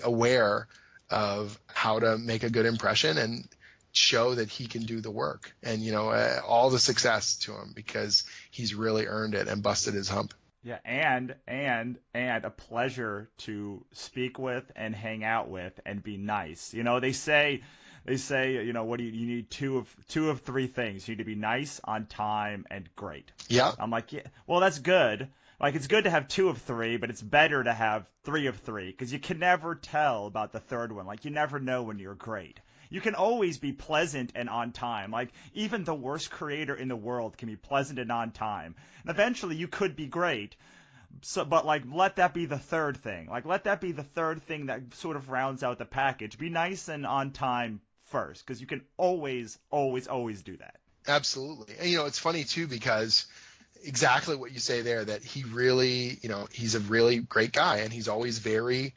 aware of how to make a good impression and show that he can do the work, and all the success to him because he's really earned it and busted his hump. Yeah, and a pleasure to speak with and hang out with and be nice. They say, what do you need? Two of three things. You need to be nice, on time, and great. Yeah. I'm like, yeah, well, that's good. Like, it's good to have two of three, but it's better to have three of three because you can never tell about the third one. Like, you never know when you're great. You can always be pleasant and on time. Like, even the worst creator in the world can be pleasant and on time. And eventually you could be great. So, but like, let that be the third thing. Like, let that be the third thing that sort of rounds out the package. Be nice and on time first, because you can always do that. Absolutely. And, it's funny too, because exactly what you say there, that he really, he's a really great guy and he's always very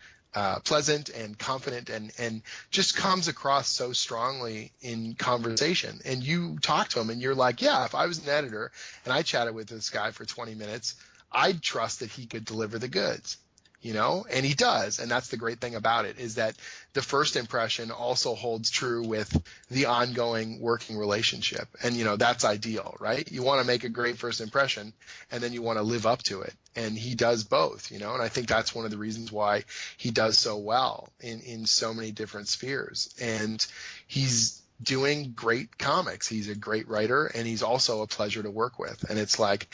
pleasant and confident and just comes across so strongly in conversation. And you talk to him and you're like, yeah, if I was an editor and I chatted with this guy for 20 minutes, I'd trust that he could deliver the goods, and he does. And that's the great thing about it, is that the first impression also holds true with the ongoing working relationship. And, that's ideal, right? You want to make a great first impression and then you want to live up to it. And he does both, and I think that's one of the reasons why he does so well in so many different spheres. And he's doing great comics. He's a great writer and he's also a pleasure to work with. And it's like,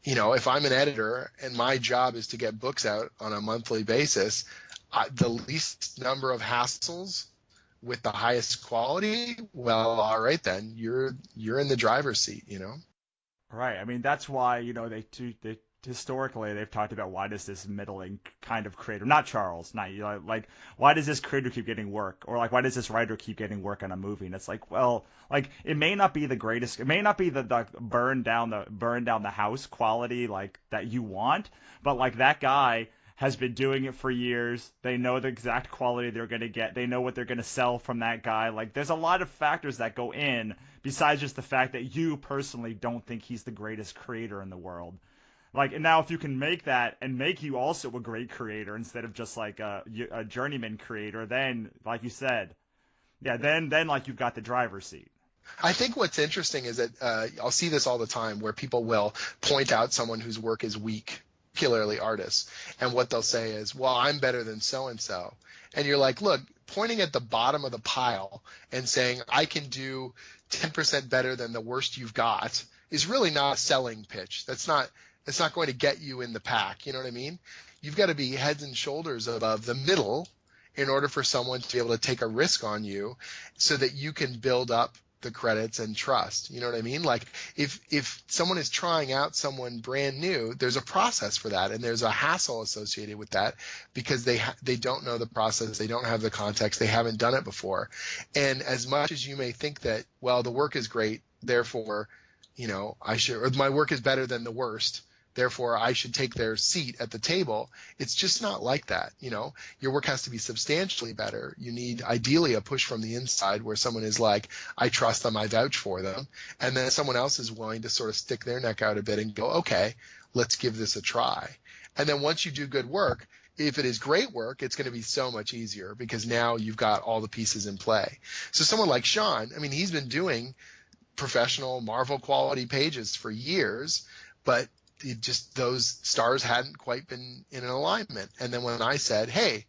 if I'm an editor and my job is to get books out on a monthly basis, the least number of hassles with the highest quality, well, all right, then you're in the driver's seat, Right. I mean, that's why, they historically they've talked about, why does this middling kind of creator, not Charles, like why does this creator keep getting work, or like why does this writer keep getting work on a movie? And it's like, well, like it may not be the greatest, it may not be the burn down the house quality like that you want, but like that guy has been doing it for years. They know the exact quality they're going to get. They know what they're going to sell from that guy. Like, there's a lot of factors that go in besides just the fact that you personally don't think he's the greatest creator in the world. Like, and now if you can make that and make you also a great creator instead of just like a journeyman creator, then, like you said, yeah, then like you've got the driver's seat. I think what's interesting is that I'll see this all the time where people will point out someone whose work is weak, particularly artists, and what they'll say is, well, I'm better than so-and-so. And you're like, look, pointing at the bottom of the pile and saying, I can do 10% better than the worst you've got is really not a selling pitch. It's not going to get you in the pack. You know what I mean? You've got to be heads and shoulders above the middle in order for someone to be able to take a risk on you so that you can build up the credits and trust. You know what I mean? Like if someone is trying out someone brand new, there's a process for that, and there's a hassle associated with that because they don't know the process, they don't have the context, they haven't done it before. And as much as you may think that, well, the work is great, therefore, you know, my work is better than the worst, therefore I should take their seat at the table. It's just not like that. You know, your work has to be substantially better. You need ideally a push from the inside where someone is like, I trust them, I vouch for them. And then someone else is willing to sort of stick their neck out a bit and go, okay, let's give this a try. And then once you do good work, if it is great work, it's going to be so much easier because now you've got all the pieces in play. So someone like Sean, I mean, he's been doing professional Marvel quality pages for years, but those stars hadn't quite been in an alignment. And then when I said, hey,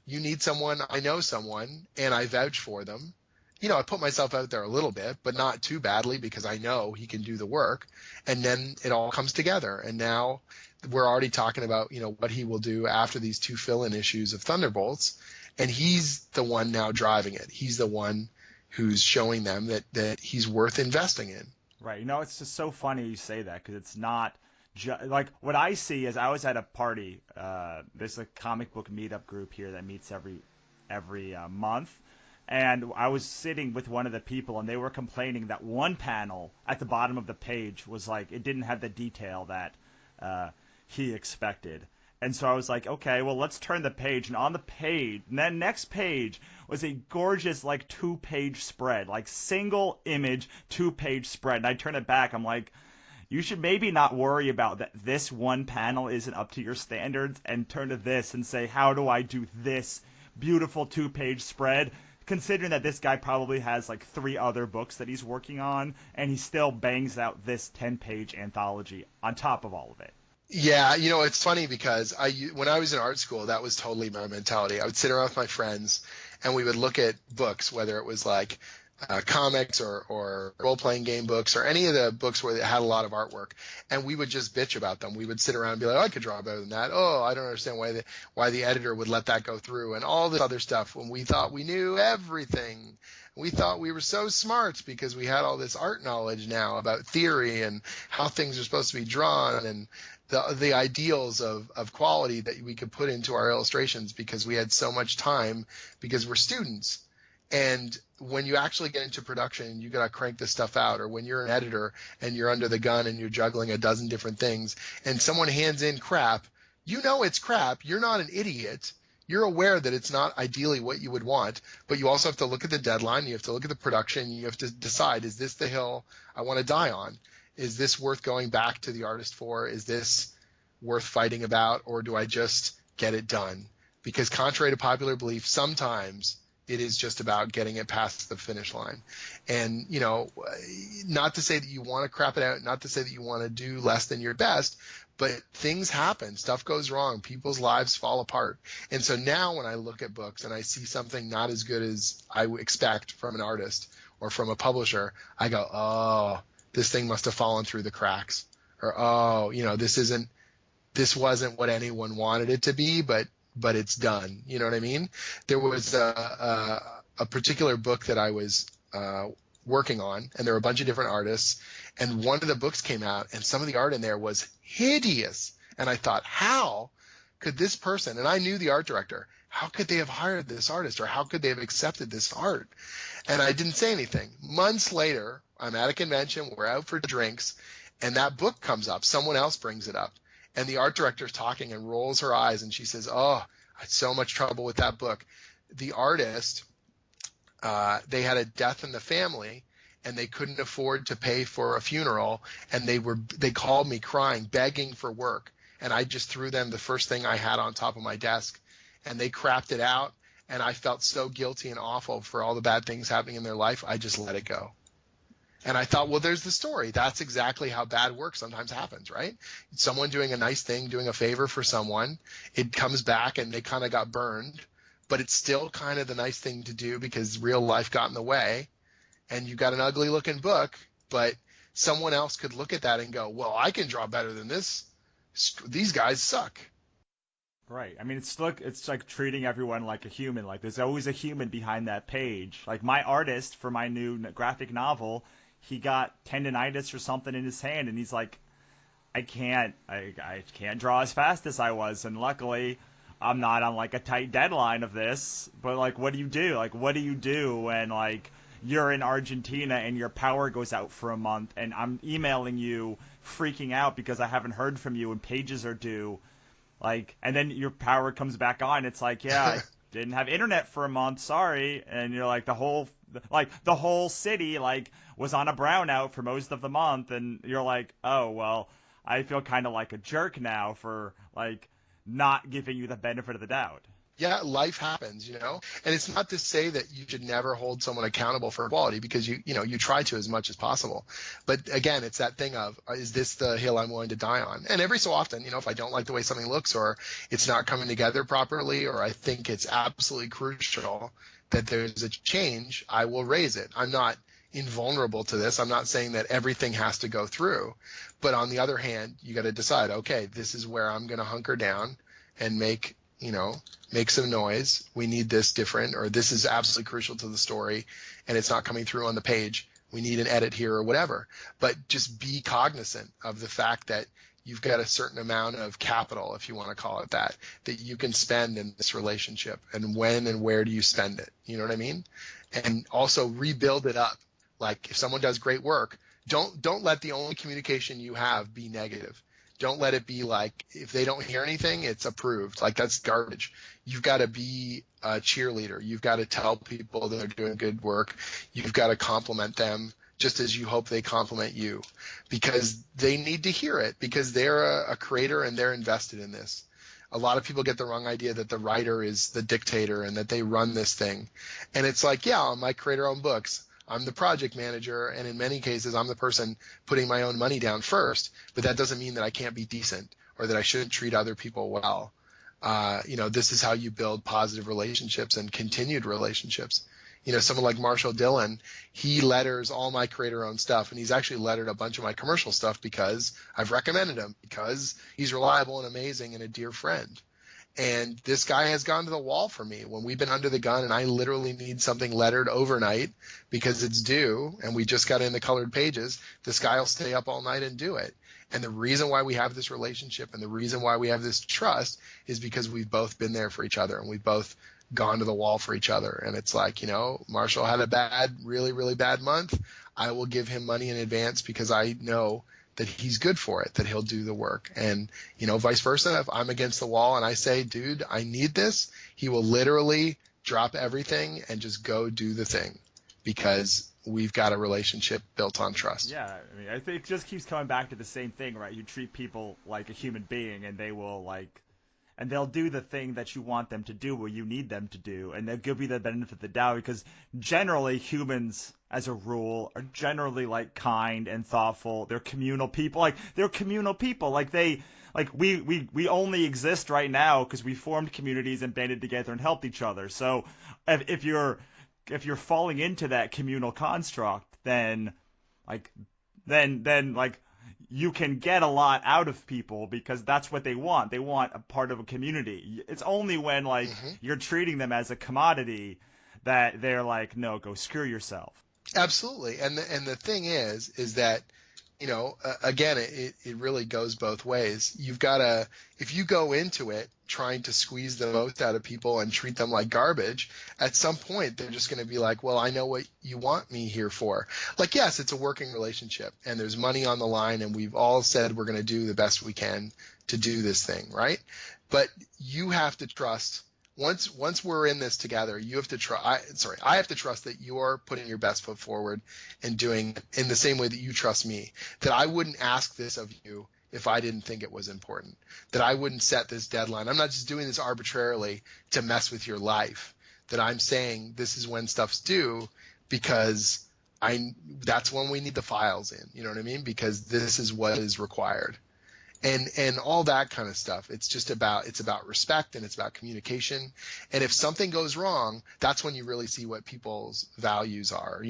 you need someone, I know someone, and I vouch for them, you know, I put myself out there a little bit, but not too badly because I know he can do the work. And then it all comes together. And now we're already talking about, you know, what he will do after these 2 fill-in issues of Thunderbolts. And he's the one now driving it. He's the one who's showing them that he's worth investing in. Right. You know, it's just so funny you say that because it's not like what I see is I was at a party. There's a comic book meetup group here that meets every month, and I was sitting with one of the people, and they were complaining that one panel at the bottom of the page was like it didn't have the detail that he expected. And so I was like, okay, well, let's turn the page. And on the page, and then next page was a gorgeous, like, 2-page spread, like single image, 2-page spread. And I turn it back. I'm like, you should maybe not worry about that this one panel isn't up to your standards and turn to this and say, how do I do this beautiful 2-page spread? Considering that this guy probably has like 3 other books that he's working on, and he still bangs out this 10-page anthology on top of all of it. Yeah, you know, it's funny because when I was in art school, that was totally my mentality. I would sit around with my friends and we would look at books, whether it was like comics or role-playing game books or any of the books where they had a lot of artwork, and we would just bitch about them. We would sit around and be like, oh, I could draw better than that. Oh, I don't understand why the editor would let that go through, and all this other stuff when we thought we knew everything. We thought we were so smart because we had all this art knowledge now about theory and how things are supposed to be drawn and the ideals of quality that we could put into our illustrations because we had so much time because we're students. And when you actually get into production, you got to crank this stuff out. Or when you're an editor and you're under the gun and you're juggling a dozen different things and someone hands in crap, you know it's crap. You're not an idiot. You're aware that it's not ideally what you would want, but you also have to look at the deadline. You have to look at the production. You have to decide, is this the hill I want to die on? Is this worth going back to the artist for? Is this worth fighting about, or do I just get it done? Because contrary to popular belief, sometimes it is just about getting it past the finish line. And, you know, not to say that you want to crap it out, not to say that you want to do less than your best, but things happen. Stuff goes wrong. People's lives fall apart. And so now when I look at books and I see something not as good as I would expect from an artist or from a publisher, I go, oh, this thing must have fallen through the cracks. Or, oh, you know, this wasn't what anyone wanted it to be, but it's done. You know what I mean? There was a particular book that I was working on, and there were a bunch of different artists, and one of the books came out, and some of the art in there was hideous. And I thought, how could this person, and I knew the art director, how could they have hired this artist, or how could they have accepted this art? And I didn't say anything. Months later, I'm at a convention, we're out for drinks, and that book comes up. Someone else brings it up. And the art director's talking and rolls her eyes, and she says, oh, I had so much trouble with that book. The artist, they had a death in the family, and they couldn't afford to pay for a funeral, and they called me crying, begging for work. And I just threw them the first thing I had on top of my desk, and they crapped it out, and I felt so guilty and awful for all the bad things happening in their life. I just let it go. And I thought, well, there's the story. That's exactly how bad work sometimes happens, right? Someone doing a nice thing, doing a favor for someone, it comes back and they kind of got burned, but it's still kind of the nice thing to do because real life got in the way, and you got an ugly looking book, but someone else could look at that and go, well, I can draw better than this. These guys suck. Right. I mean, it's like treating everyone like a human. Like there's always a human behind that page. Like my artist for my new graphic novel, he got tendonitis or something in his hand, and he's like, I can't draw as fast as I was, and luckily I'm not on like a tight deadline of this. But like, what do you do? Like, what do you do when like you're in Argentina and your power goes out for a month, and I'm emailing you freaking out because I haven't heard from you and pages are due. Like, and then your power comes back on. It's like, yeah, I didn't have internet for a month. Sorry. And you're like, the whole city, like, was on a brownout for most of the month. And you're like, oh, well, I feel kind of like a jerk now for, like, not giving you the benefit of the doubt. Yeah, life happens, and it's not to say that you should never hold someone accountable for quality, because you try to as much as possible. But again, it's that thing of, is this the hill I'm willing to die on? And every so often, if I don't like the way something looks, or it's not coming together properly, or I think it's absolutely crucial that there's a change, I will raise it. I'm not invulnerable to this. I'm not saying that everything has to go through. But on the other hand, you got to decide, okay, this is where I'm going to hunker down and make some noise. We need this different, or this is absolutely crucial to the story and it's not coming through on the page. We need an edit here or whatever. But just be cognizant of the fact that you've got a certain amount of capital, if you want to call it that you can spend in this relationship, and when and where do you spend it? You know what I mean? And also rebuild it up. Like, if someone does great work, don't let the only communication you have be negative. Don't let it be like, if they don't hear anything, it's approved. Like, that's garbage. You've got to be a cheerleader. You've got to tell people that they're doing good work. You've got to compliment them just as you hope they compliment you, because they need to hear it, because they're a creator and they're invested in this. A lot of people get the wrong idea that the writer is the dictator and that they run this thing. And it's like, yeah, I might create our own books. I'm the project manager, and in many cases, I'm the person putting my own money down first, but that doesn't mean that I can't be decent or that I shouldn't treat other people well. This is how you build positive relationships and continued relationships. Someone like Marshall Dillon, he letters all my creator-owned stuff, and he's actually lettered a bunch of my commercial stuff because I've recommended him, because he's reliable and amazing and a dear friend. And this guy has gone to the wall for me when we've been under the gun and I literally need something lettered overnight because it's due and we just got in the colored pages. This guy will stay up all night and do it. And the reason why we have this relationship and the reason why we have this trust is because we've both been there for each other and we've both gone to the wall for each other. And it's like, Marshall had a really, really bad month. I will give him money in advance because I know that he's good for it, that he'll do the work. And, vice versa, if I'm against the wall and I say, dude, I need this, he will literally drop everything and just go do the thing, because we've got a relationship built on trust. Yeah, I mean, I think it just keeps coming back to the same thing, right? You treat people like a human being, and they will and they'll do the thing that you want them to do, what you need them to do, and they'll give you the benefit of the doubt, because generally humans, as a rule, are generally kind and thoughtful. They're communal people. We only exist right now because we formed communities and banded together and helped each other. So if you're falling into that communal construct, then you can get a lot out of people because that's what they want. They want a part of a community. It's only when you're treating them as a commodity that they're like, no, go screw yourself. Absolutely. And the thing is that, again, it really goes both ways. You've got to, if you go into it trying to squeeze the most out of people and treat them like garbage, at some point they're just going to be like, well, I know what you want me here for. Like, yes, it's a working relationship and there's money on the line and we've all said we're going to do the best we can to do this thing, right? But you have to trust. Once we're in this together, you have to I have to trust that you're putting your best foot forward and doing in the same way that you trust me, that I wouldn't ask this of you if I didn't think it was important, that I wouldn't set this deadline. I'm not just doing this arbitrarily to mess with your life, that I'm saying this is when stuff's due because that's when we need the files in, you know what I mean? Because this is what is required. And all that kind of stuff. It's about respect, and it's about communication. And if something goes wrong, that's when you really see what people's values are.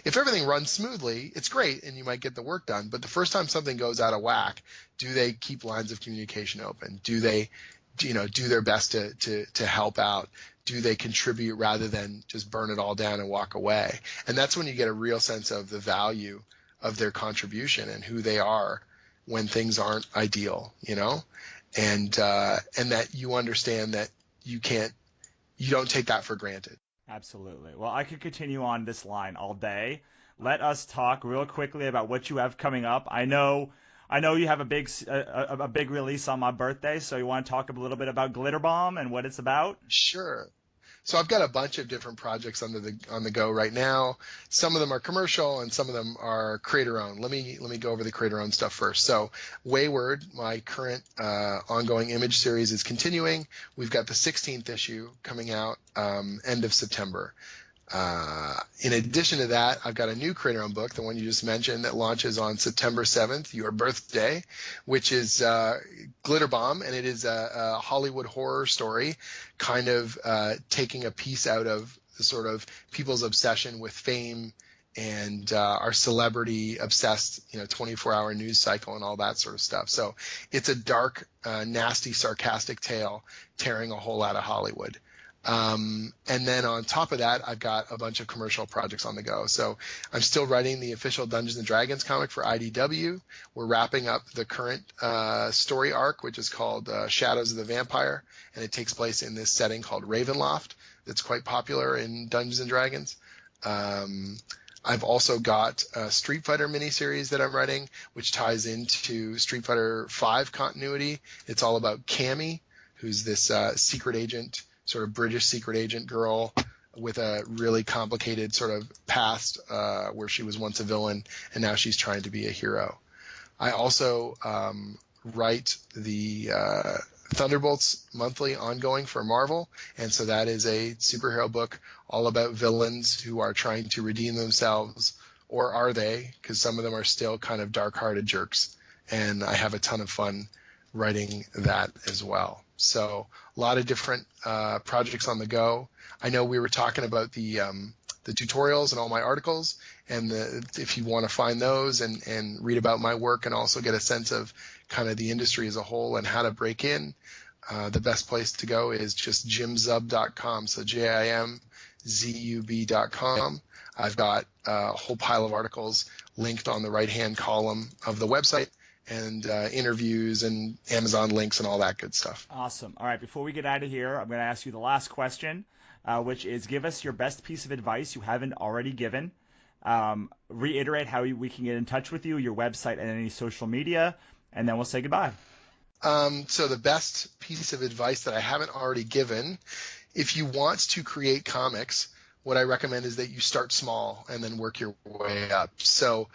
If everything runs smoothly, it's great and you might get the work done. But the first time something goes out of whack, do they keep lines of communication open? Do they, do their best to help out? Do they contribute rather than just burn it all down and walk away? And that's when you get a real sense of the value of their contribution and who they are when things aren't ideal, and that you understand that you don't take that for granted. Absolutely. Well, I could continue on this line all day. Let us talk real quickly about what you have coming up. I know you have a big release on my birthday, so you want to talk a little bit about Glitter Bomb and what it's about? Sure. So I've got a bunch of different projects on the go right now. Some of them are commercial and some of them are creator-owned. Let me go over the creator-owned stuff first. So Wayward, my current ongoing image series, is continuing. We've got the 16th issue coming out end of September. In addition to that, I've got a new creator-owned book, the one you just mentioned, that launches on September 7th, your birthday, which is Glitter Bomb, and it is a Hollywood horror story, kind of taking a piece out of the sort of people's obsession with fame and our celebrity-obsessed, 24-hour news cycle and all that sort of stuff. So it's a dark, nasty, sarcastic tale tearing a hole out of Hollywood. And then on top of that, I've got a bunch of commercial projects on the go. So I'm still writing the official Dungeons & Dragons comic for IDW. We're wrapping up the current story arc, which is called Shadows of the Vampire, and it takes place in this setting called Ravenloft that's quite popular in Dungeons & Dragons. I've also got a Street Fighter miniseries that I'm writing, which ties into Street Fighter V continuity. It's all about Cammy, who's this secret agent, sort of British secret agent girl with a really complicated sort of past where she was once a villain and now she's trying to be a hero. I also write the Thunderbolts monthly ongoing for Marvel, and so that is a superhero book all about villains who are trying to redeem themselves, or are they? Because some of them are still kind of dark-hearted jerks, and I have a ton of fun writing that as well. So a lot of different projects on the go. I know we were talking about the tutorials and all my articles, and if you want to find those and read about my work and also get a sense of kind of the industry as a whole and how to break in, the best place to go is just jimzub.com. So JIMZUB.com. I've got a whole pile of articles linked on the right-hand column of the website, and interviews and Amazon links and all that good stuff. Awesome. All right, before we get out of here, I'm going to ask you the last question, which is give us your best piece of advice you haven't already given. Reiterate how we can get in touch with you, your website, and any social media, and then we'll say goodbye. So the best piece of advice that I haven't already given, if you want to create comics, what I recommend is that you start small and then work your way up. So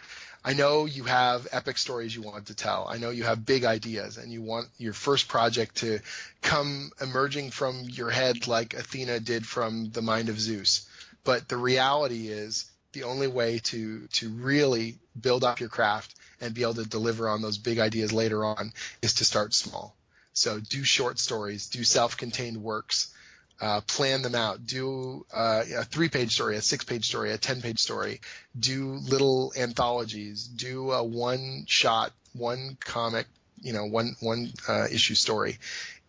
I know you have epic stories you want to tell. I know you have big ideas and you want your first project to come emerging from your head like Athena did from the mind of Zeus. But the reality is the only way to really build up your craft and be able to deliver on those big ideas later on is to start small. So do short stories, do self-contained works. Plan them out. Do a 3-page story, a 6-page story, a 10-page story. Do little anthologies. Do a one-shot, one comic, one issue story.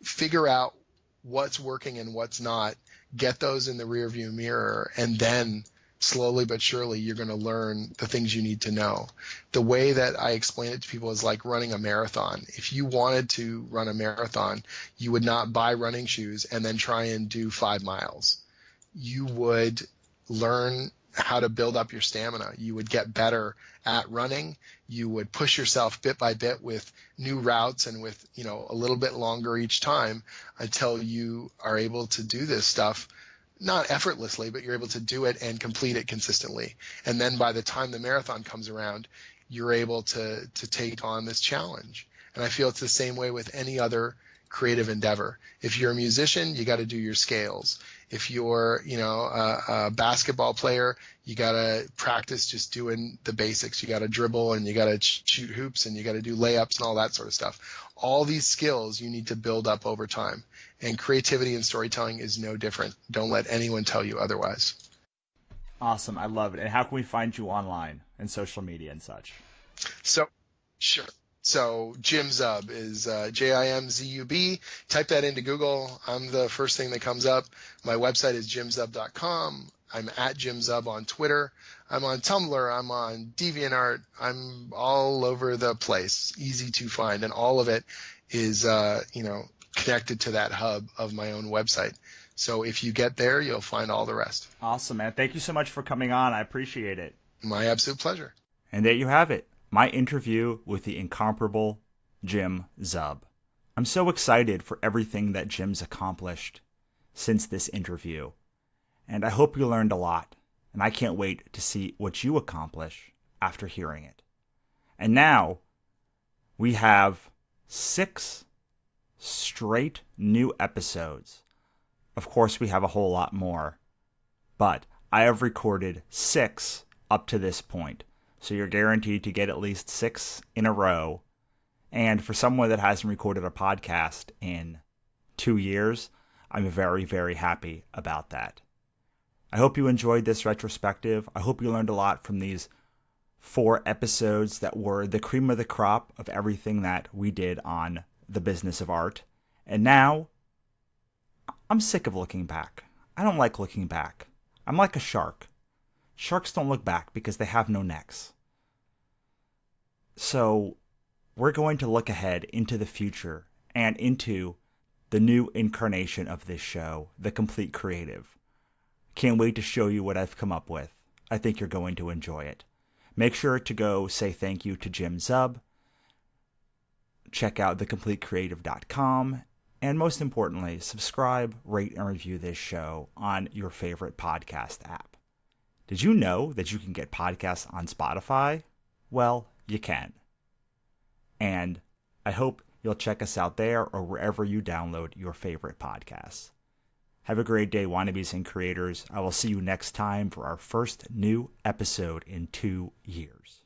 Figure out what's working and what's not. Get those in the rearview mirror, and then slowly but surely you're going to learn the things you need to know. The way that I explain it to people is like running a marathon. If you wanted to run a marathon, you would not buy running shoes and then try and do 5 miles. You would learn how to build up your stamina. You would get better at running. You would push yourself bit by bit with new routes and with, a little bit longer each time until you are able to do this stuff not effortlessly, but you're able to do it and complete it consistently. And then by the time the marathon comes around, you're able to take on this challenge. And I feel it's the same way with any other creative endeavor. If you're a musician, you got to do your scales. If you're, a basketball player, you got to practice just doing the basics. You got to dribble and you got to shoot hoops and you got to do layups and all that sort of stuff. All these skills you need to build up over time. And creativity and storytelling is no different. Don't let anyone tell you otherwise. Awesome. I love it. And how can we find you online and social media and such? So, sure. So Jim Zub is JIMZUB. Type that into Google. I'm the first thing that comes up. My website is jimzub.com. I'm at Jim Zub on Twitter. I'm on Tumblr. I'm on DeviantArt. I'm all over the place. Easy to find. And all of it is, connected to that hub of my own website. So if you get there, you'll find all the rest. Awesome, man. Thank you so much for coming on. I appreciate it. My absolute pleasure. And there you have it. My interview with the incomparable Jim Zub. I'm so excited for everything that Jim's accomplished since this interview. And I hope you learned a lot. And I can't wait to see what you accomplish after hearing it. And now we have 6 straight new episodes. Of course, we have a whole lot more. But I have recorded 6 up to this point. So you're guaranteed to get at least 6 in a row. And for someone that hasn't recorded a podcast in 2 years, I'm very, very happy about that. I hope you enjoyed this retrospective. I hope you learned a lot from these 4 episodes that were the cream of the crop of everything that we did on the business of art. And now, I'm sick of looking back. I don't like looking back. I'm like a shark. Sharks don't look back because they have no necks. So we're going to look ahead into the future and into the new incarnation of this show, The Complete Creative. Can't wait to show you what I've come up with. I think you're going to enjoy it. Make sure to go say thank you to Jim Zub. Check out thecompletecreative.com. And most importantly, subscribe, rate, and review this show on your favorite podcast app. Did you know that you can get podcasts on Spotify? Well, you can. And I hope you'll check us out there or wherever you download your favorite podcasts. Have a great day, wannabes and creators. I will see you next time for our first new episode in 2 years.